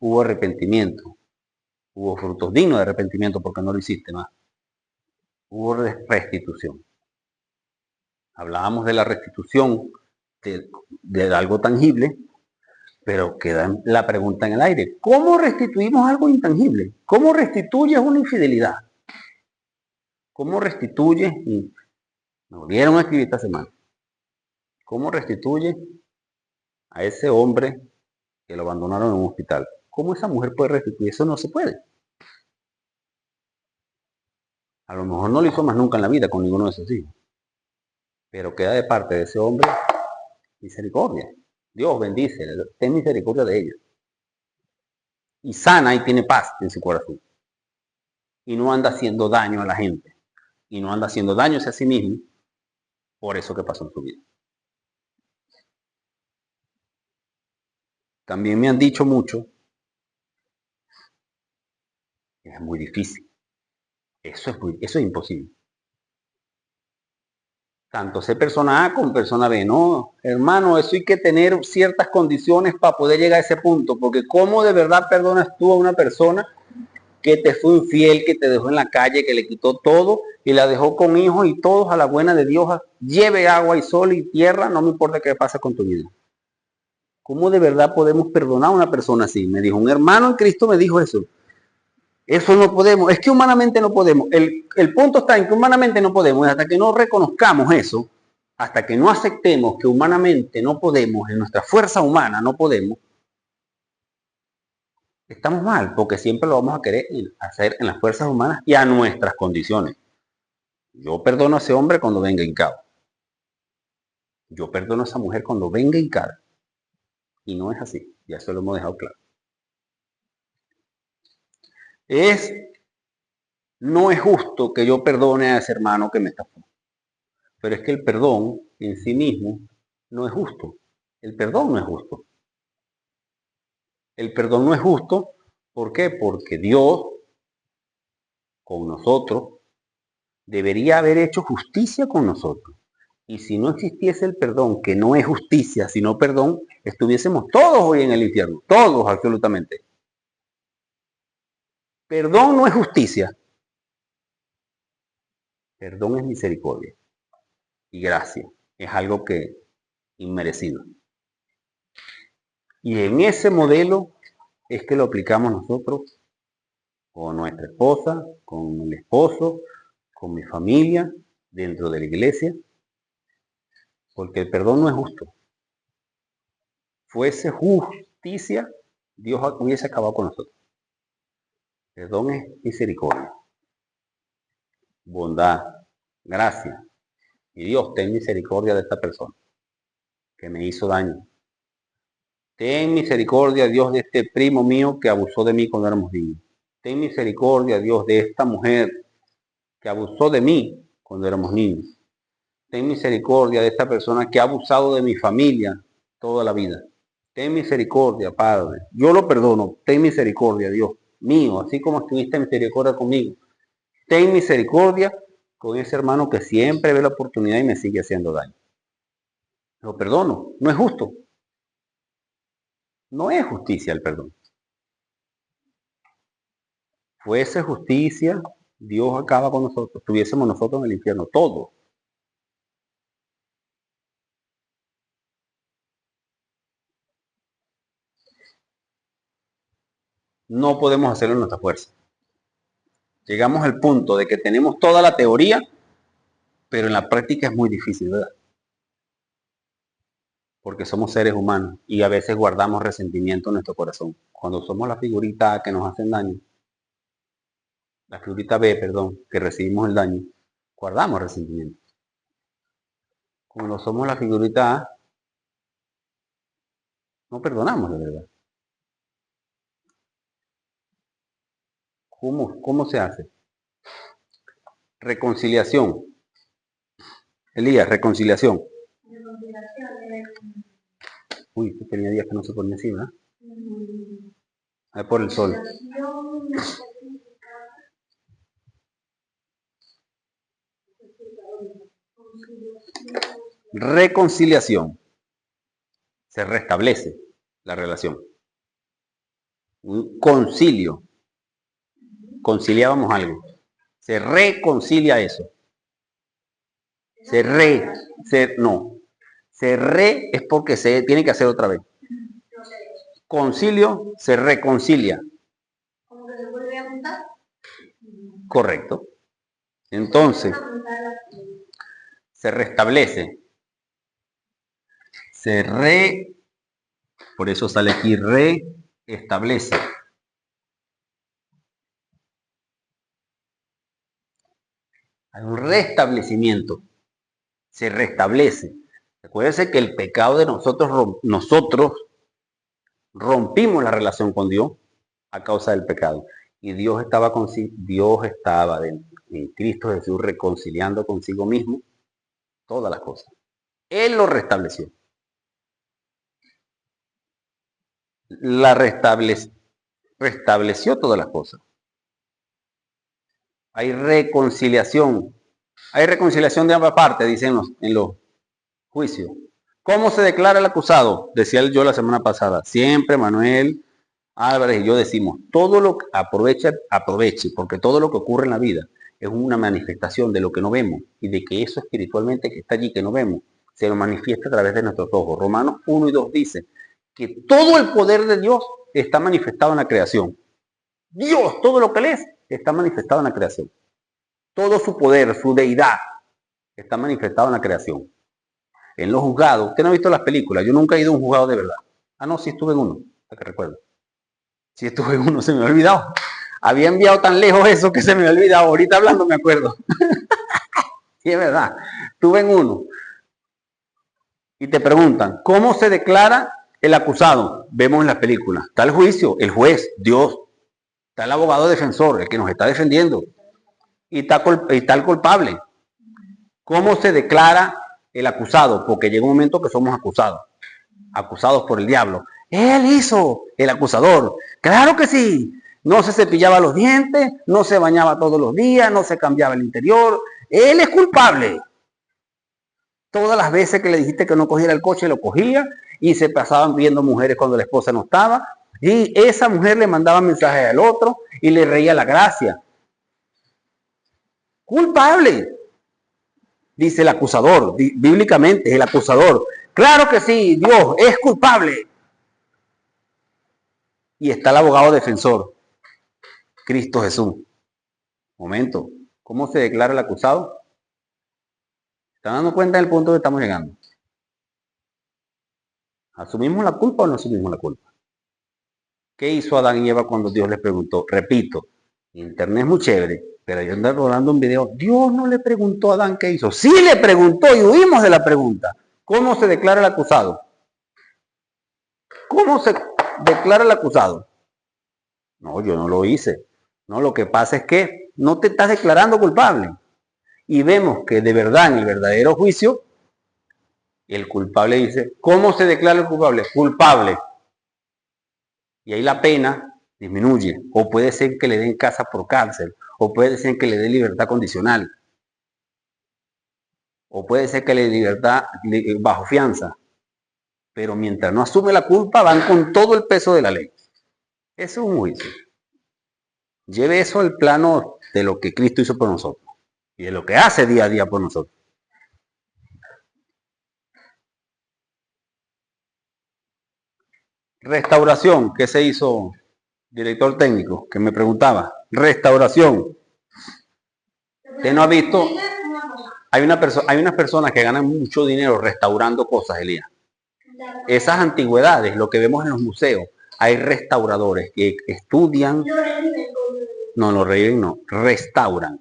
Hubo arrepentimiento. Hubo frutos dignos de arrepentimiento porque no lo hiciste más. Hubo restitución. Hablábamos de la restitución de algo tangible, pero queda la pregunta en el aire. ¿Cómo restituimos algo intangible? ¿Cómo restituyes una infidelidad? ¿Cómo restituyes? Y me volvieron a escribir esta semana. ¿Cómo restituyes a ese hombre que lo abandonaron en un hospital? ¿Cómo esa mujer puede restituir? Eso no se puede. A lo mejor no lo hizo más nunca en la vida con ninguno de sus hijos. Pero queda de parte de ese hombre misericordia. Dios bendice, ten misericordia de ellos. Y sana y tiene paz en su corazón. Y no anda haciendo daño a la gente. Y no anda haciendo daño a sí mismo por eso que pasó en su vida. También me han dicho mucho que es muy difícil. Eso es imposible. Tanto ser persona A como persona B. No, hermano, eso hay que tener ciertas condiciones para poder llegar a ese punto. Porque ¿cómo de verdad perdonas tú a una persona que te fue infiel, que te dejó en la calle, que le quitó todo y la dejó con hijos y todos a la buena de Dios, lleve agua y sol y tierra, no me importa qué pasa con tu vida. ¿Cómo de verdad podemos perdonar a una persona así? Me dijo, un hermano en Cristo me dijo eso. Eso no podemos, es que humanamente no podemos. El punto está en que humanamente no podemos, y hasta que no reconozcamos eso, hasta que no aceptemos que humanamente no podemos, en nuestra fuerza humana no podemos, estamos mal, porque siempre lo vamos a querer hacer en las fuerzas humanas y a nuestras condiciones. Yo perdono a ese hombre cuando venga hincado. Yo perdono a esa mujer cuando venga hincada. Y no es así, ya eso lo hemos dejado claro. No es justo que yo perdone a ese hermano que me estafó. Pero es que el perdón en sí mismo no es justo. El perdón no es justo. El perdón no es justo, ¿por qué? Porque Dios, con nosotros, debería haber hecho justicia con nosotros. Y si no existiese el perdón, que no es justicia, sino perdón, estuviésemos todos hoy en el infierno. Todos, absolutamente. Perdón no es justicia. Perdón es misericordia y gracia. Es algo que inmerecido. Y en ese modelo es que lo aplicamos nosotros con nuestra esposa, con el esposo, con mi familia, dentro de la iglesia, porque el perdón no es justo. Fuese justicia, Dios hubiese acabado con nosotros. Perdón es misericordia, bondad, gracia. Y Dios, ten misericordia de esta persona que me hizo daño. Ten misericordia, Dios, de este primo mío que abusó de mí cuando éramos niños. Ten misericordia, Dios, de esta mujer que abusó de mí cuando éramos niños. Ten misericordia de esta persona que ha abusado de mi familia toda la vida. Ten misericordia, Padre. Yo lo perdono. Ten misericordia, Dios mío, así como estuviste misericordia conmigo. Ten misericordia con ese hermano que siempre ve la oportunidad y me sigue haciendo daño. Lo perdono. No es justo. No es justicia el perdón. Fuese justicia, Dios acaba con nosotros. Estuviésemos nosotros en el infierno, todos. No podemos hacerlo en nuestra fuerza. Llegamos al punto de que tenemos toda la teoría, pero en la práctica es muy difícil, ¿verdad? Porque somos seres humanos y a veces guardamos resentimiento en nuestro corazón. Cuando somos la figurita A que nos hacen daño, la figurita B, perdón, que recibimos el daño, guardamos resentimiento. Cuando somos la figurita A, no perdonamos de verdad. ¿Cómo se hace? Reconciliación. Elías, reconciliación. Uy, tenía días que no se ponía así, ¿verdad? Ahí por el sol. Reconciliación. Se restablece la relación. Un concilio. Conciliábamos algo. Se reconcilia eso. No. Se es porque se tiene que hacer otra vez. Concilio, se reconcilia. ¿Cómo que se vuelve a juntar? Correcto. Entonces, se restablece. Por eso sale aquí, reestablece. Hay un restablecimiento. Se restablece. Recuérdense que el pecado de nosotros rompimos la relación con Dios a causa del pecado. Y Dios estaba en Cristo Jesús reconciliando consigo mismo todas las cosas. Él lo restableció. Restableció todas las cosas. Hay reconciliación. Hay reconciliación de ambas partes, dicen en los juicios. ¿Cómo se declara el acusado? Decía yo la semana pasada. Siempre, Manuel, Álvarez y yo decimos, todo lo que aproveche, porque todo lo que ocurre en la vida es una manifestación de lo que no vemos y de que eso espiritualmente que está allí, que no vemos, se lo manifiesta a través de nuestros ojos. Romanos 1 y 2 dice que todo el poder de Dios está manifestado en la creación. Dios, todo lo que Él es, está manifestado en la creación. Todo su poder, su deidad, está manifestado en la creación. En los juzgados, usted no ha visto las películas, yo nunca he ido a un juzgado de verdad. Ah, no, sí estuve en uno, para que recuerdo. Sí estuve en uno, se me ha olvidado. Había enviado tan lejos eso que se me ha olvidado. Ahorita hablando me acuerdo. Sí, es verdad. Estuve en uno. Y te preguntan, ¿cómo se declara el acusado? Vemos en las películas. Está el juicio, el juez, Dios. Está el abogado defensor, el que nos está defendiendo. Y está el culpable. ¿Cómo se declara el acusado? Porque llega un momento que somos acusados. Acusados por el diablo. Él hizo, el acusador. Claro que sí. No se cepillaba los dientes, no se bañaba todos los días, no se cambiaba el interior. Él es culpable. Todas las veces que le dijiste que no cogiera el coche, lo cogía y se pasaban viendo mujeres cuando la esposa no estaba. Y esa mujer le mandaba mensajes al otro y le reía la gracia. Culpable, dice el acusador, bíblicamente el acusador. Claro que sí, Dios es culpable. Y está el abogado defensor, Cristo Jesús. Momento, ¿cómo se declara el acusado? ¿Están dando cuenta del punto que estamos llegando? ¿Asumimos la culpa o no asumimos la culpa? ¿Qué hizo Adán y Eva cuando Dios les preguntó? Repito, internet es muy chévere, pero yo ando rodando un video. Dios no le preguntó a Adán qué hizo. Sí le preguntó y huimos de la pregunta. ¿Cómo se declara el acusado? ¿Cómo se declara el acusado? No, yo no lo hice. No, lo que pasa es que no te estás declarando culpable. Y vemos que de verdad en el verdadero juicio, el culpable dice, ¿cómo se declara el culpable? Culpable. Y ahí la pena disminuye. O puede ser que le den casa por cárcel. O puede ser que le den libertad condicional. O puede ser que le den libertad bajo fianza. Pero mientras no asume la culpa, van con todo el peso de la ley. Eso es un juicio. Lleve eso al plano de lo que Cristo hizo por nosotros. Y de lo que hace día a día por nosotros. Restauración, ¿qué se hizo, director técnico? Que me preguntaba. Restauración. Usted no ha visto, hay unas personas que ganan mucho dinero restaurando cosas, Elías. Esas antigüedades, lo que vemos en los museos, hay restauradores que estudian, no, los reyes no, restauran.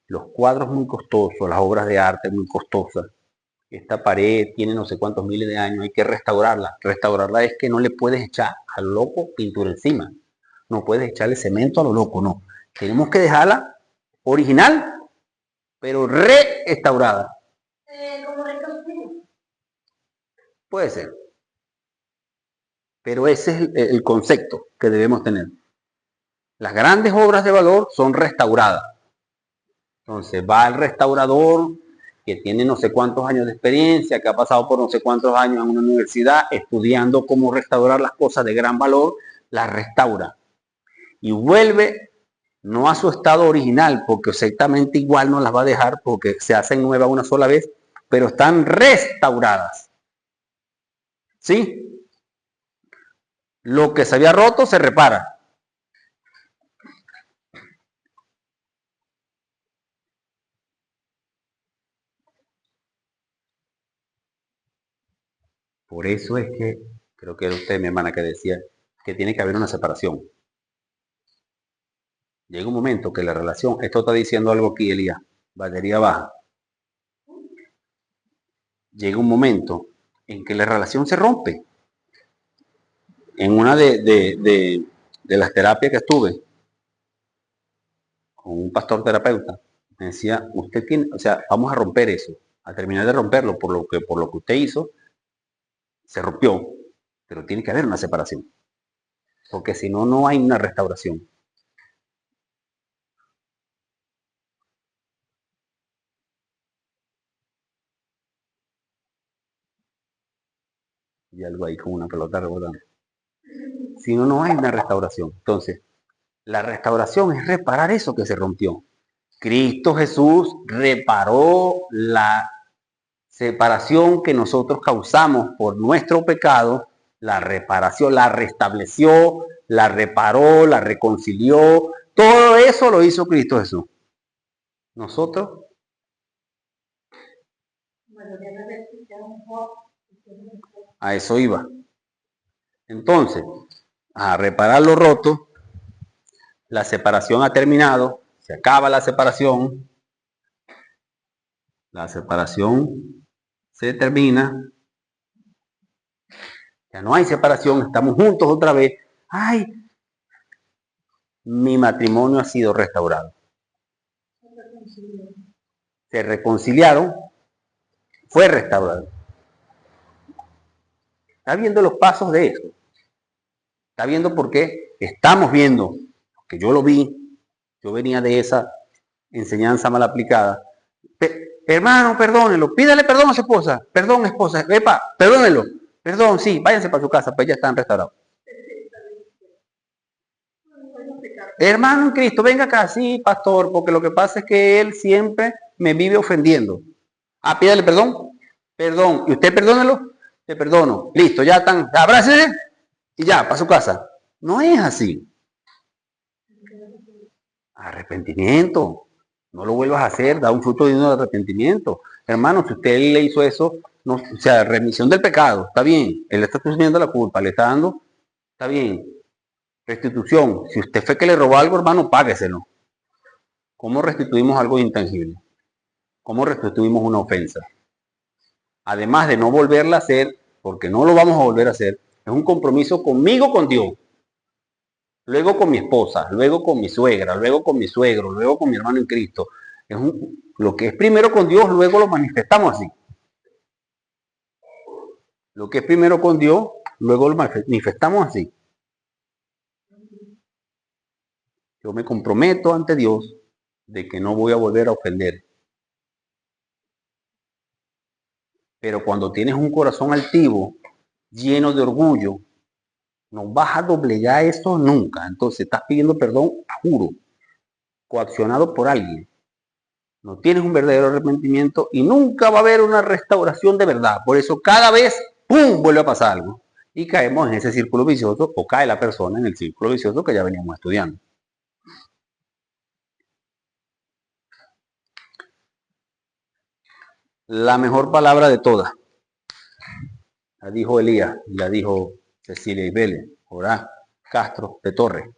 Los cuadros muy costosos, las obras de arte muy costosas. Esta pared tiene no sé cuántos miles de años, hay que restaurarla. Restaurarla es que no le puedes echar a lo loco pintura encima. No puedes echarle cemento a lo loco, no. Tenemos que dejarla original, pero restaurada. Puede ser. Pero ese es el concepto que debemos tener. Las grandes obras de valor son restauradas. Entonces va el restaurador que tiene no sé cuántos años de experiencia, que ha pasado por no sé cuántos años en una universidad estudiando cómo restaurar las cosas de gran valor, las restaura. Y vuelve no a su estado original, porque exactamente igual no las va a dejar porque se hacen nuevas una sola vez, pero están restauradas. ¿Sí? Lo que se había roto se repara. Por eso es que, creo que era usted, mi hermana, que decía que tiene que haber una separación. Llega un momento que la relación, esto está diciendo algo aquí, Elías, batería baja. Llega un momento en que la relación se rompe. En una de las terapias que estuve con un pastor terapeuta, me decía, usted tiene, o sea, vamos a romper eso, a terminar de romperlo por lo que usted hizo, se rompió, pero tiene que haber una separación, porque si no, no hay una restauración. Y algo ahí con una pelota rebotando. Si no, no hay una restauración. Entonces, la restauración es reparar eso que se rompió. Cristo Jesús reparó la separación que nosotros causamos por nuestro pecado, la reparación, la restableció, la reparó, la reconcilió. Todo eso lo hizo Cristo Jesús. Nosotros, a eso iba. Entonces, a reparar lo roto, la separación ha terminado, se acaba la separación se termina, ya no hay separación, estamos juntos otra vez. Ay, mi matrimonio ha sido restaurado. Se reconciliaron, fue restaurado. Está viendo los pasos de eso. Está viendo por qué estamos viendo, que yo lo vi, yo venía de esa enseñanza mal aplicada. Hermano, perdónenlo, pídale perdón a su esposa, perdón esposa, epa, perdónenlo, perdón, sí, váyanse para su casa, pues ya están restaurados. Hermano en Cristo, venga acá, sí, pastor, porque lo que pasa es que él siempre me vive ofendiendo. Ah, pídale perdón, perdón, y usted perdónelo, te perdono, listo, ya están, abrácese y ya, para su casa. No es así. Arrepentimiento. No lo vuelvas a hacer, da un fruto digno de arrepentimiento. Hermano, si usted le hizo eso, no, o sea, remisión del pecado, está bien. Él está asumiendo la culpa, le está dando, está bien. Restitución. Si usted fue que le robó algo, hermano, págueselo. ¿Cómo restituimos algo intangible? ¿Cómo restituimos una ofensa? Además de no volverla a hacer, porque no lo vamos a volver a hacer, es un compromiso conmigo, con Dios. Luego con mi esposa, luego con mi suegra, luego con mi suegro, luego con mi hermano en Cristo. Lo que es primero con Dios, luego lo manifestamos así. Lo que es primero con Dios, luego lo manifestamos así. Yo me comprometo ante Dios de que no voy a volver a ofender. Pero cuando tienes un corazón altivo, lleno de orgullo, no vas a doblegar eso nunca. Entonces estás pidiendo perdón, juro, coaccionado por alguien. No tienes un verdadero arrepentimiento y nunca va a haber una restauración de verdad. Por eso cada vez, ¡pum!, vuelve a pasar algo. Y caemos en ese círculo vicioso o cae la persona en el círculo vicioso que ya veníamos estudiando. La mejor palabra de todas, la dijo Elías y la dijo Cecilia Ibele, Orá Castro de Torres.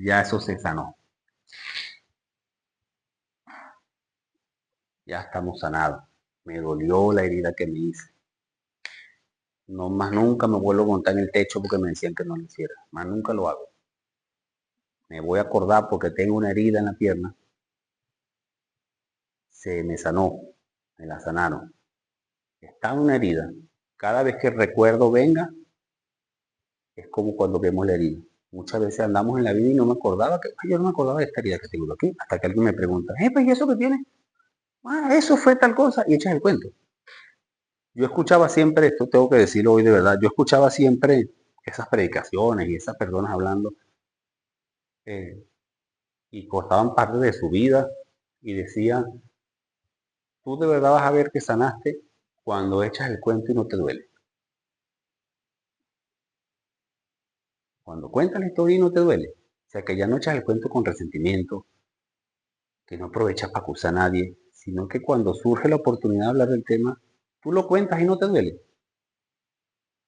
Ya eso se sanó. Ya estamos sanados. Me dolió la herida que me hice. No más nunca me vuelvo a montar en el techo porque me decían que no lo hiciera. Más nunca lo hago. Me voy a acordar porque tengo una herida en la pierna. Se me sanó. Me la sanaron. Está una herida. Cada vez que el recuerdo venga, es como cuando vemos la herida. Muchas veces andamos en la vida y no me acordaba que, yo no me acordaba de esta herida que tengo aquí, hasta que alguien me pregunta, pues, ¿y eso que tiene? Ah, eso fue tal cosa, y echas el cuento. Yo escuchaba siempre, esto tengo que decirlo hoy de verdad, yo escuchaba siempre esas predicaciones y esas personas hablando y cortaban parte de su vida y decían, tú de verdad vas a ver que sanaste cuando echas el cuento y no te duele. Cuando cuentas la historia y no te duele. O sea, que ya no echas el cuento con resentimiento, que no aprovechas para acusar a nadie, sino que cuando surge la oportunidad de hablar del tema, tú lo cuentas y no te duele.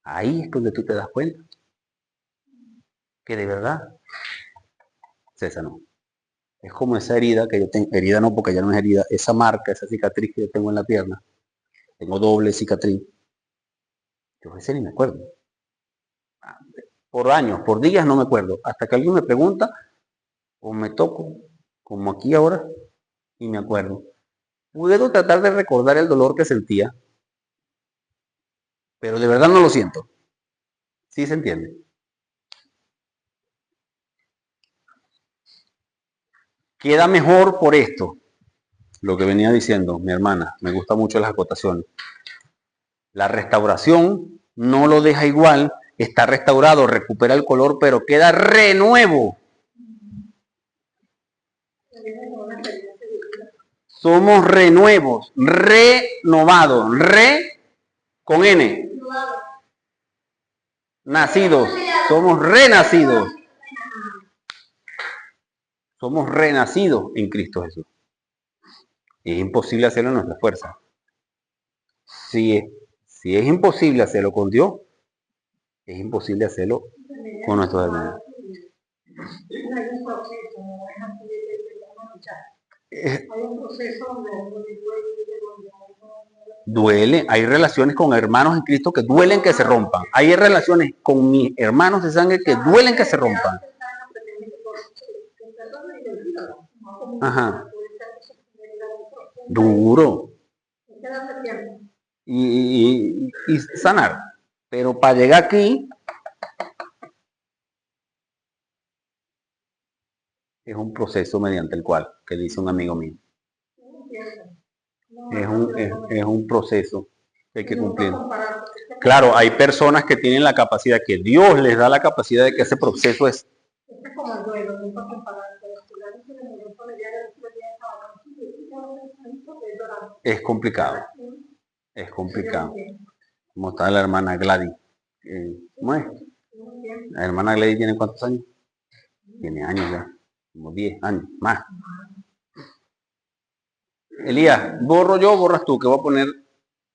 Ahí es donde tú te das cuenta que de verdad se sanó. Es como esa herida que yo tengo, herida no porque ya no es herida, esa marca, esa cicatriz que yo tengo en la pierna, tengo doble cicatriz, yo a veces ni me acuerdo. Por años, por días no me acuerdo, hasta que alguien me pregunta o me toco, como aquí ahora, y me acuerdo. Puedo tratar de recordar el dolor que sentía, pero de verdad no lo siento. ¿Sí se entiende? Queda mejor por esto. lo que venía diciendo mi hermana, me gustan mucho las acotaciones. La restauración no lo deja igual, está restaurado, recupera el color, pero queda renuevo. Somos renuevos, renovados, con N. Nacidos, somos renacidos. Somos renacidos en Cristo Jesús. Es imposible hacerlo en nuestra fuerza. Si es imposible hacerlo con Dios, es imposible hacerlo con nuestros hermanos. Hay un proceso donde duele. Hay relaciones con hermanos en Cristo que duelen que se rompan. Hay relaciones con mis hermanos de sangre que duelen que se rompan. Ajá. Duro. Y sanar. Pero para llegar aquí es un proceso mediante el cual, que dice un amigo mío, es un proceso que hay que cumplir. Claro, hay personas que tienen la capacidad, que Dios les da la capacidad de que ese proceso es complicado. Es complicado. Como está la hermana Gladys. ¿Cómo es? La hermana Gladys tiene ¿cuántos años? Tiene años ya. Como 10 años, más. Elías, borro yo, borras tú, que voy a poner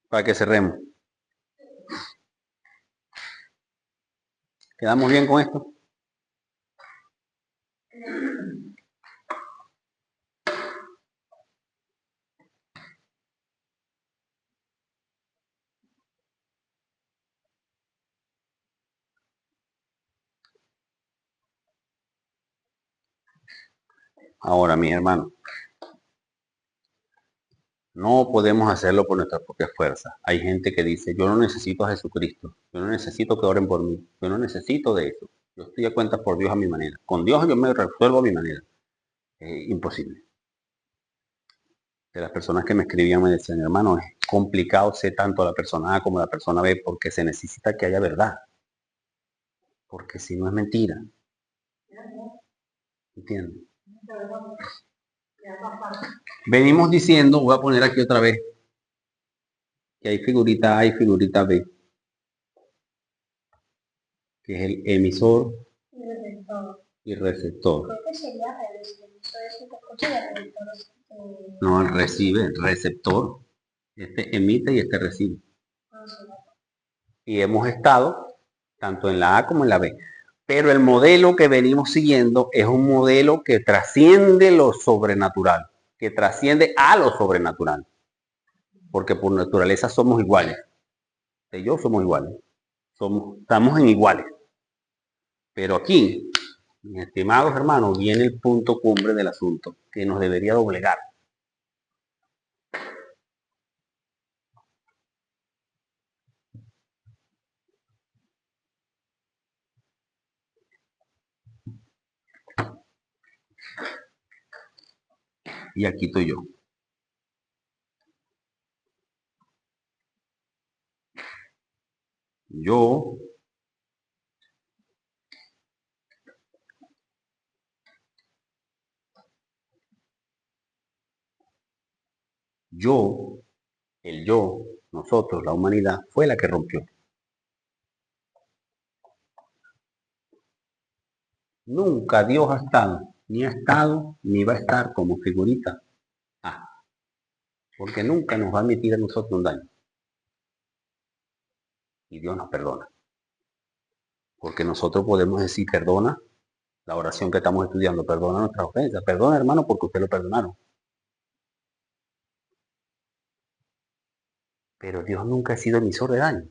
para que cerremos. ¿Quedamos bien con esto? Ahora, mis hermanos, no podemos hacerlo por nuestra propia fuerza. Hay gente que dice, yo no necesito a Jesucristo, yo no necesito que oren por mí, yo no necesito de eso. Yo estoy a cuentas por Dios a mi manera. Con Dios yo me resuelvo a mi manera. Imposible. De las personas que me escribían me decían, hermano, es complicado ser tanto la persona A como la persona B porque se necesita que haya verdad. Porque si no es mentira. ¿Entienden? Venimos diciendo, voy a poner aquí otra vez, que hay figurita A y figurita B, que es el emisor y receptor. No, el recibe, el receptor. Este emite y este recibe. Y hemos estado tanto en la A como en la B. Pero el modelo que venimos siguiendo es un modelo que trasciende lo sobrenatural, que trasciende a lo sobrenatural. Porque por naturaleza somos iguales. Usted y yo somos iguales. Estamos en iguales. Pero aquí, mis estimados hermanos, viene el punto cumbre del asunto, que nos debería doblegar. Y aquí estoy yo. El yo, nosotros, la humanidad, fue la que rompió. Nunca Dios ha estado, ni va a estar como figurita A. Porque nunca nos va a admitir a nosotros un daño. Y Dios nos perdona. Porque nosotros podemos decir, perdona, la oración que estamos estudiando, perdona nuestras ofensas. Perdona, hermano, porque usted lo perdonaron. Pero Dios nunca ha sido emisor de daño.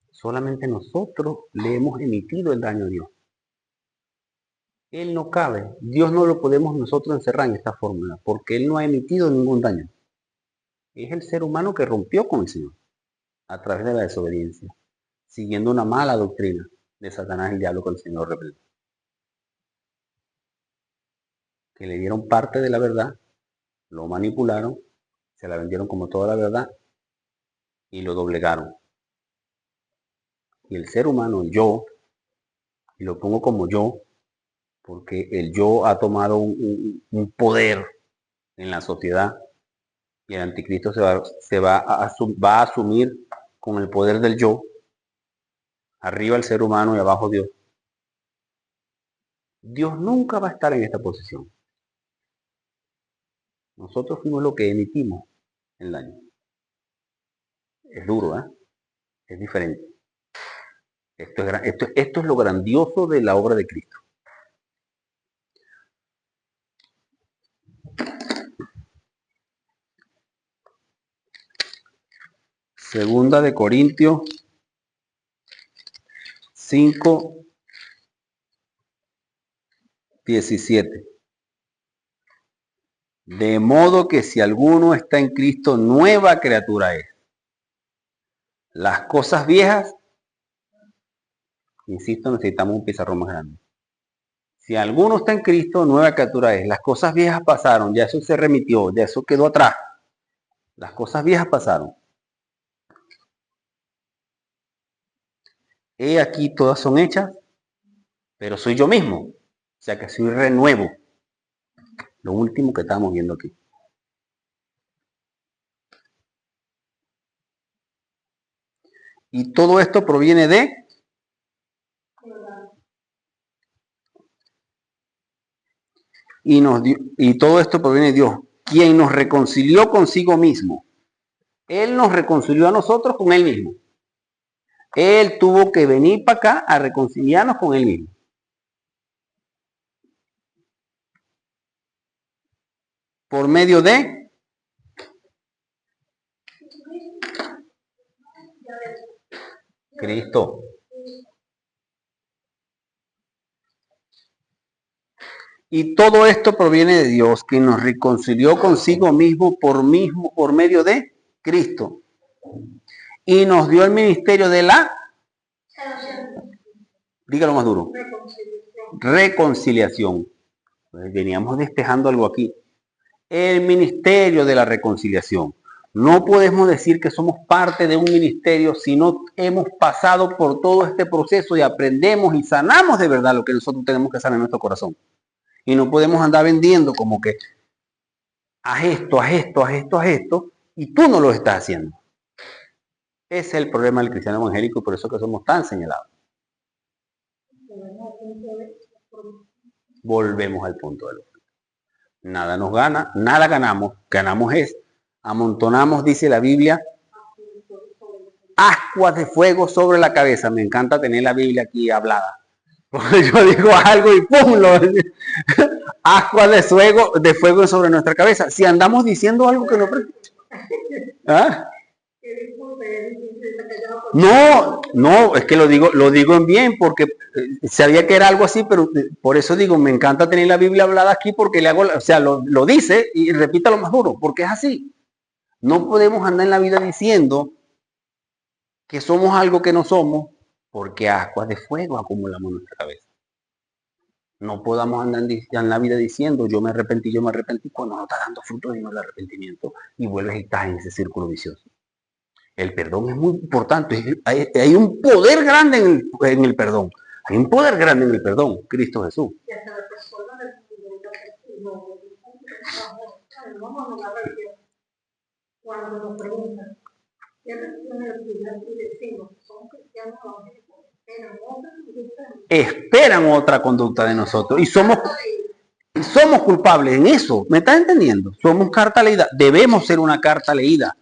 Solamente nosotros le hemos emitido el daño a Dios. Él no cabe. Dios no lo podemos nosotros encerrar en esta fórmula, porque Él no ha emitido ningún daño. Es el ser humano que rompió con el Señor a través de la desobediencia, siguiendo una mala doctrina de Satanás y el diablo que el Señor reprende. ¿Ok? que le dieron parte de la verdad, lo manipularon, se la vendieron como toda la verdad y lo doblegaron. Y el ser humano, el yo, y lo pongo como yo, porque el yo ha tomado un poder en la sociedad y el anticristo va a asumir con el poder del yo, arriba el ser humano y abajo Dios. Dios nunca va a estar en esta posición. Nosotros fuimos lo que emitimos en el año. Es duro, ¿eh? Es diferente. Esto es lo grandioso de la obra de Cristo. Segunda de Corintios 5, 17. De modo que si alguno está en Cristo, nueva criatura es. Las cosas viejas, insisto, necesitamos un pizarrón más grande. Si alguno está en Cristo, nueva criatura es. Las cosas viejas pasaron, ya eso se remitió, ya eso quedó atrás. Las cosas viejas pasaron. He aquí todas son hechas, pero soy yo mismo. O sea que soy renuevo. Lo último que estamos viendo aquí. Y todo esto proviene de... Y todo esto proviene de Dios, quien nos reconcilió consigo mismo. Él nos reconcilió a nosotros con Él mismo. Él tuvo que venir para acá a reconciliarnos con Él mismo. Por medio de Cristo. Y todo esto proviene de Dios, quien nos reconcilió consigo mismo por medio de Cristo. Y nos dio el ministerio de la... Dígalo más duro. Reconciliación. Veníamos despejando algo aquí. El ministerio de la reconciliación. No podemos decir que somos parte de un ministerio si no hemos pasado por todo este proceso y aprendemos y sanamos de verdad lo que nosotros tenemos que sanar en nuestro corazón. Y no podemos andar vendiendo como que haz esto, haz esto, haz esto, haz esto, y tú no lo estás haciendo. Ese es el problema del cristiano evangélico y por eso que somos tan señalados. Volvemos al punto de lo. Nada nos gana, nada ganamos. Ganamos es, amontonamos, dice la Biblia, ascuas de fuego sobre la cabeza. Me encanta tener la Biblia aquí hablada. Porque yo digo algo y ¡pum! Ascuas de fuego sobre nuestra cabeza. Si andamos diciendo algo que no... ¿Ah? No, es que lo digo en bien, porque sabía que era algo así, pero por eso digo, me encanta tener la Biblia hablada aquí, porque le hago, o sea, lo dice y repítalo más duro, porque es así. No podemos andar en la vida diciendo que somos algo que no somos, porque ascuas de fuego acumulamos en nuestra cabeza. No podamos andar en la vida diciendo, yo me arrepentí, cuando no está dando fruto de el arrepentimiento, y vuelves y estás en ese círculo vicioso. El perdón es muy importante. Hay un poder grande en el perdón. Hay un poder grande en el perdón. Cristo Jesús. Cuando nos preguntan, ¿qué reacciona la ciudad y decimos? Son cristianos evangélicos. Esperan otra conducta de nosotros. Y somos culpables en eso. ¿Me estás entendiendo? Somos carta leída. Debemos ser una carta leída.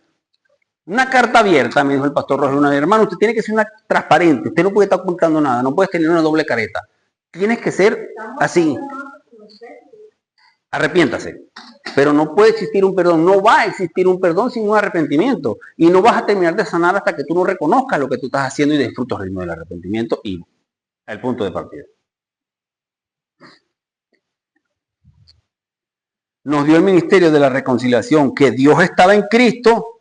Una carta abierta, me dijo el pastor Roger una vez, hermano, usted tiene que ser una transparente, usted no puede estar ocultando nada, no puedes tener una doble careta. Tienes que ser así. Arrepiéntase. Pero no puede existir un perdón, no va a existir un perdón sin un arrepentimiento. Y no vas a terminar de sanar hasta que tú no reconozcas lo que tú estás haciendo y disfrutas el ritmo del arrepentimiento y el punto de partida. Nos dio el ministerio de la reconciliación, que Dios estaba en Cristo,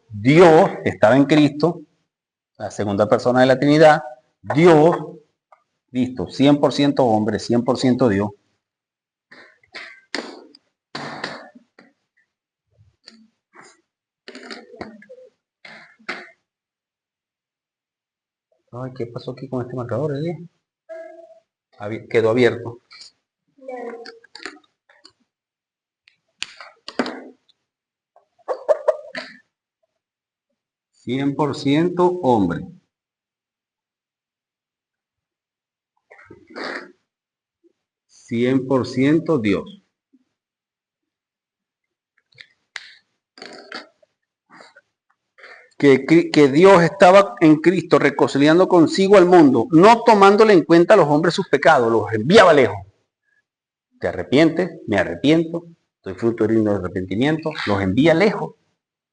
la segunda persona de la Trinidad, Dios, listo, 100% hombre, 100% Dios. Ay, ¿qué pasó aquí con este marcador, Elia? Quedó abierto. 100% hombre. 100% Dios. Que Dios estaba en Cristo reconciliando consigo al mundo, no tomándole en cuenta a los hombres sus pecados, los enviaba lejos. Te arrepientes, me arrepiento, soy fruto digno de arrepentimiento, los envía lejos.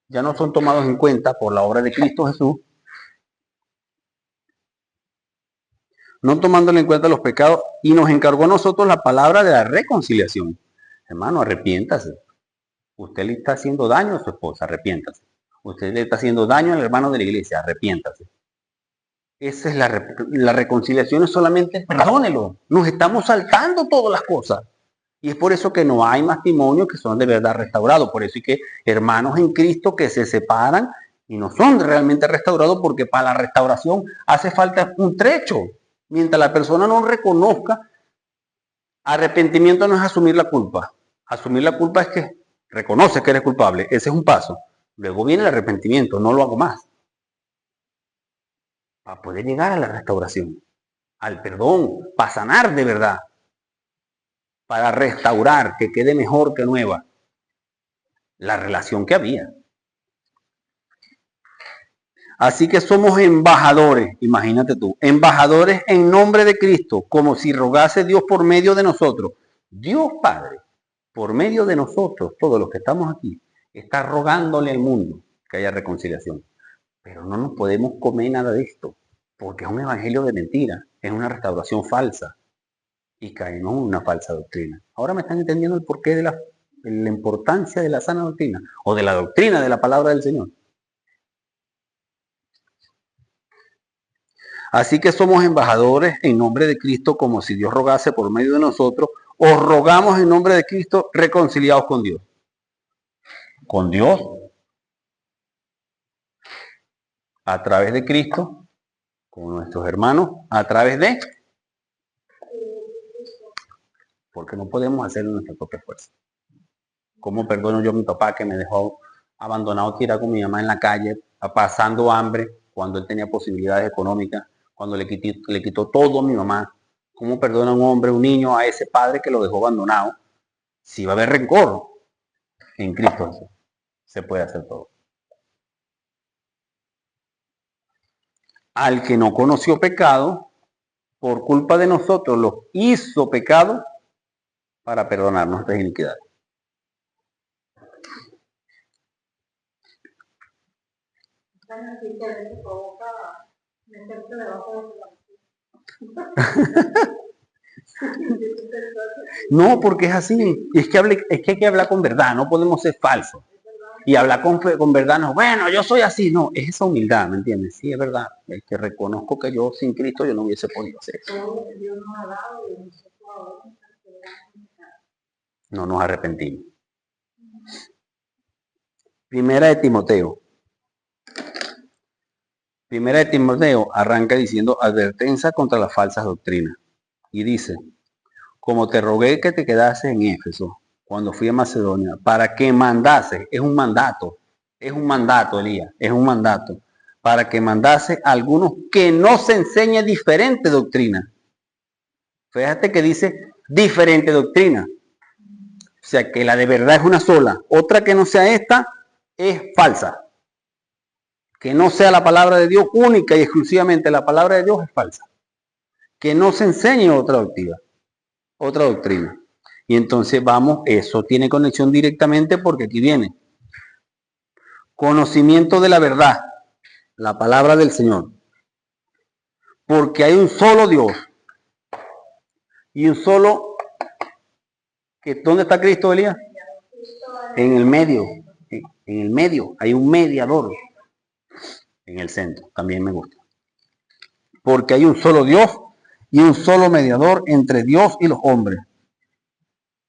Ya no son tomados en cuenta por la obra de Cristo Jesús, no tomándole en cuenta los pecados, y nos encargó a nosotros la palabra de la reconciliación. Hermano, arrepiéntase. Usted le está haciendo daño a su esposa, arrepiéntase. Usted le está haciendo daño al hermano de la iglesia, arrepiéntase. Esa es la reconciliación, es solamente perdónelo. Nos estamos saltando todas las cosas. Y es por eso que no hay matrimonios que son de verdad restaurados. Por eso es que hermanos en Cristo que se separan y no son realmente restaurados, porque para la restauración hace falta un trecho. Mientras la persona no reconozca, arrepentimiento no es asumir la culpa. Asumir la culpa es que reconoce que eres culpable. Ese es un paso. Luego viene el arrepentimiento, no lo hago más. Para poder llegar a la restauración, al perdón, para sanar de verdad, para restaurar, que quede mejor que nueva la relación que había. Así que somos embajadores, imagínate tú, embajadores en nombre de Cristo, como si rogase Dios por medio de nosotros. Dios Padre, por medio de nosotros, todos los que estamos aquí, está rogándole al mundo que haya reconciliación. Pero no nos podemos comer nada de esto, porque es un evangelio de mentira, es una restauración falsa y caemos en una falsa doctrina. Ahora me están entendiendo el porqué de la importancia de la sana doctrina o de la doctrina de la palabra del Señor. Así que somos embajadores en nombre de Cristo, como si Dios rogase por medio de nosotros. Os rogamos en nombre de Cristo, reconciliados con Dios. Con Dios, a través de Cristo, con nuestros hermanos, a través de... Porque no podemos hacerlo en nuestra propia fuerza. ¿Cómo perdono yo a mi papá que me dejó abandonado, tirado con mi mamá en la calle, pasando hambre, cuando él tenía posibilidades económicas, cuando le quitó todo a mi mamá? ¿Cómo perdona un hombre, un niño, a ese padre que lo dejó abandonado? Si va a haber rencor, en Cristo Jesús se puede hacer todo. Al que no conoció pecado, por culpa de nosotros, los hizo pecado para perdonar nuestras iniquidades. No, porque es así. Es que hay que hablar con verdad, no podemos ser falsos. Y hablar con verdad, no, bueno, yo soy así, no, es esa humildad, ¿me entiendes? Sí, es verdad, es que reconozco que yo sin Cristo yo no hubiese podido hacer eso. No nos arrepentimos. Primera de Timoteo arranca diciendo advertencia contra las falsas doctrinas. Y dice, como te rogué que te quedases en Éfeso cuando fui a Macedonia, para que mandases, es un mandato, Elías, es un mandato, para que mandase a algunos que no se enseñe diferente doctrina. Fíjate que dice diferente doctrina. O sea que la de verdad es una sola. Otra que no sea esta es falsa. Que no sea la palabra de Dios única y exclusivamente la palabra de Dios es falsa. Que no se enseñe otra doctrina. Y entonces vamos, eso tiene conexión directamente porque aquí viene. Conocimiento de la verdad, la palabra del Señor. Porque hay un solo Dios. Y un solo... ¿Dónde está Cristo, Elías? En el medio. En el medio hay un mediador. En el centro, también me gusta. Porque hay un solo Dios y un solo mediador entre Dios y los hombres.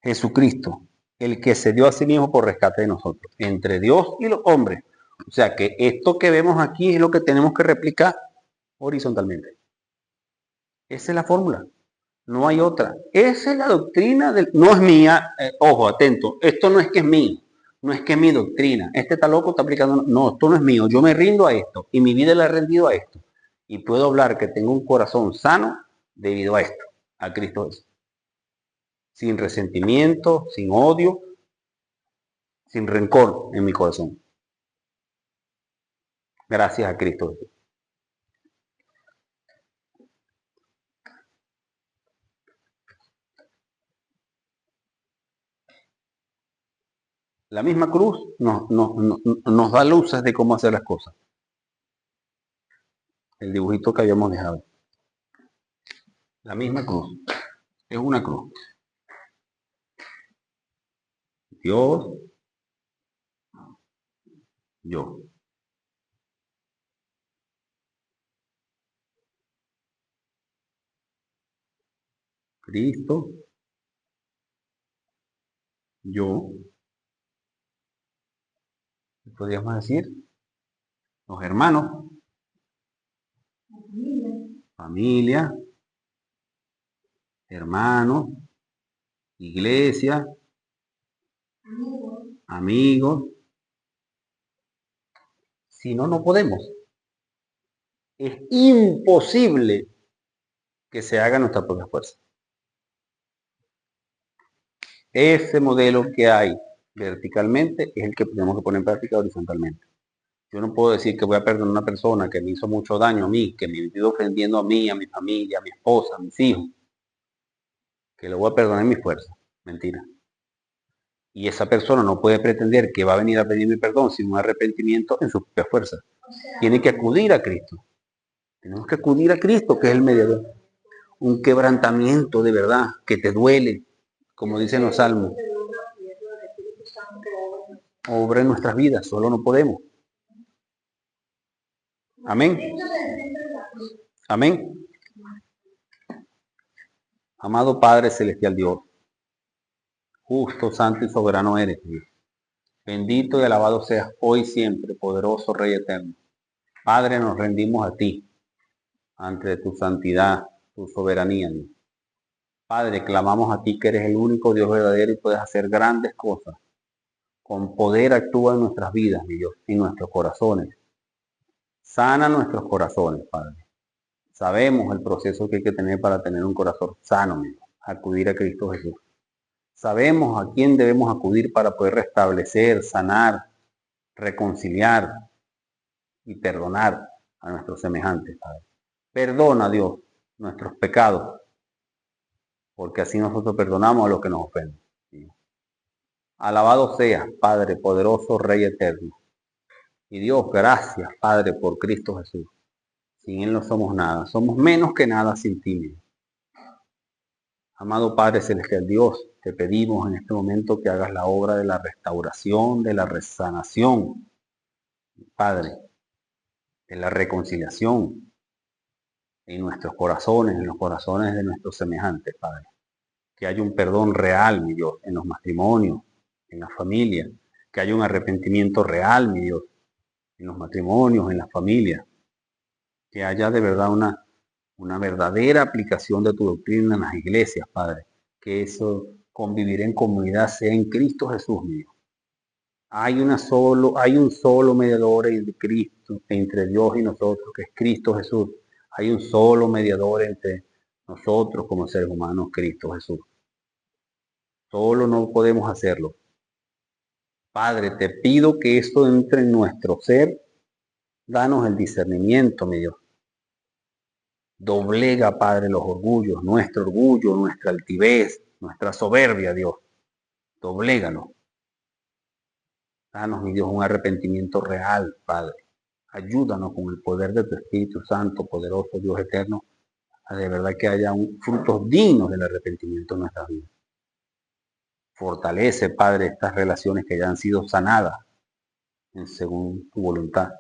Jesucristo, el que se dio a sí mismo por rescate de nosotros. Entre Dios y los hombres. O sea que esto que vemos aquí es lo que tenemos que replicar. horizontalmente. Esa es la fórmula. No hay otra. Esa es la doctrina del... No es mía. Ojo, atento. Esto no es que es mío. No es que es mi doctrina. Este está loco, está aplicando... No, esto no es mío. Yo me rindo a esto. Y mi vida la he rendido a esto. Y puedo hablar que tengo un corazón sano debido a esto. A Cristo Jesús. Sin resentimiento, sin odio, sin rencor en mi corazón. Gracias a Cristo Jesús. La misma cruz nos da luces de cómo hacer las cosas. El dibujito que habíamos dejado. La misma cruz. Es una cruz. Dios, yo. Cristo, yo. Podríamos decir, los hermanos, familia, hermanos, iglesia, amigos. Si no, no podemos. Es imposible que se haga nuestra propia fuerza. Ese modelo que hay verticalmente es el que tenemos que poner en práctica horizontalmente. Yo no puedo decir que voy a perdonar a una persona que me hizo mucho daño a mí, que me ha ido ofendiendo a mí, a mi familia, a mi esposa, a mis hijos, que lo voy a perdonar en mi fuerza. Mentira. Y esa persona no puede pretender que va a venir a pedirme perdón sin un arrepentimiento en su propia fuerza. Tiene que acudir a Cristo. Tenemos que acudir a Cristo, que es el mediador. Un quebrantamiento de verdad, que te duele, como dicen los salmos. Obra en nuestras vidas, solo no podemos. Amén. Amén. Amado Padre Celestial Dios, justo, santo y soberano eres, Dios. Bendito y alabado seas hoy siempre, poderoso Rey eterno. Padre, nos rendimos a ti, ante tu santidad, tu soberanía, Dios. Padre, clamamos a ti que eres el único Dios verdadero y puedes hacer grandes cosas. Con poder actúa en nuestras vidas, mi Dios, en nuestros corazones. Sana nuestros corazones, Padre. Sabemos el proceso que hay que tener para tener un corazón sano, mi Dios. Acudir a Cristo Jesús. Sabemos a quién debemos acudir para poder restablecer, sanar, reconciliar y perdonar a nuestros semejantes, Padre. Perdona, Dios, nuestros pecados, porque así nosotros perdonamos a los que nos ofenden. Alabado seas, Padre poderoso, Rey eterno. Y Dios, gracias, Padre, por Cristo Jesús. Sin Él no somos nada. Somos menos que nada sin ti. Amado Padre Celestial Dios, te pedimos en este momento que hagas la obra de la restauración, de la resanación, Padre, de la reconciliación en nuestros corazones, en los corazones de nuestros semejantes, Padre. Que haya un perdón real, mi Dios, en los matrimonios, en la familia. Que haya un arrepentimiento real, mi Dios, en los matrimonios, en la familia. Que haya de verdad una verdadera aplicación de tu doctrina en las iglesias, Padre. Que eso, convivir en comunidad, sea en Cristo Jesús, mi Dios. Hay un solo mediador entre Cristo, entre Dios y nosotros, que es Cristo Jesús. Hay un solo mediador entre nosotros como seres humanos, Cristo Jesús. Solo no podemos hacerlo. Padre, te pido que esto entre en nuestro ser. Danos el discernimiento, mi Dios. Doblega, Padre, los orgullos, nuestro orgullo, nuestra altivez, nuestra soberbia, Dios. Doblégalo. Danos, mi Dios, un arrepentimiento real, Padre. Ayúdanos con el poder de tu Espíritu Santo, poderoso Dios eterno, a de verdad que haya frutos dignos del arrepentimiento en nuestras vidas. Fortalece, Padre, estas relaciones que ya han sido sanadas según tu voluntad.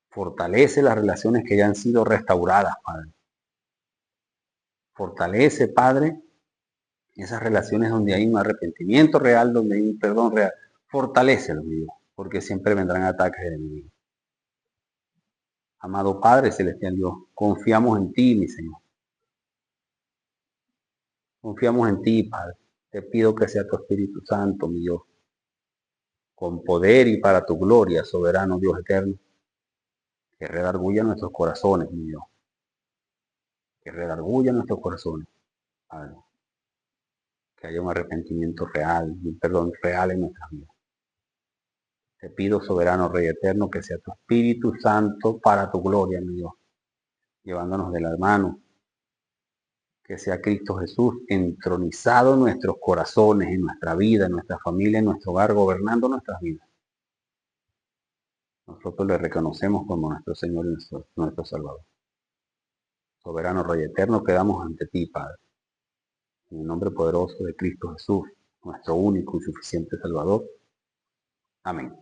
Fortalece las relaciones que ya han sido restauradas, Padre. Fortalece, Padre, esas relaciones donde hay un arrepentimiento real, donde hay un perdón real. Fortalécelos, mi Dios, porque siempre vendrán ataques del enemigo. Amado Padre Celestial Dios, confiamos en ti, mi Señor. Confiamos en ti, Padre. Te pido que sea tu Espíritu Santo, mi Dios, con poder y para tu gloria, soberano Dios eterno, que redarguya nuestros corazones, mi Dios. Que redarguya nuestros corazones, Padre. Que haya un arrepentimiento real, un perdón real en nuestras vidas. Te pido, soberano Rey eterno, que sea tu Espíritu Santo para tu gloria, mi Dios, llevándonos de la mano. Que sea Cristo Jesús entronizado en nuestros corazones, en nuestra vida, en nuestra familia, en nuestro hogar, gobernando nuestras vidas. Nosotros le reconocemos como nuestro Señor y nuestro Salvador. Soberano Rey eterno, quedamos ante ti, Padre. En el nombre poderoso de Cristo Jesús, nuestro único y suficiente Salvador. Amén.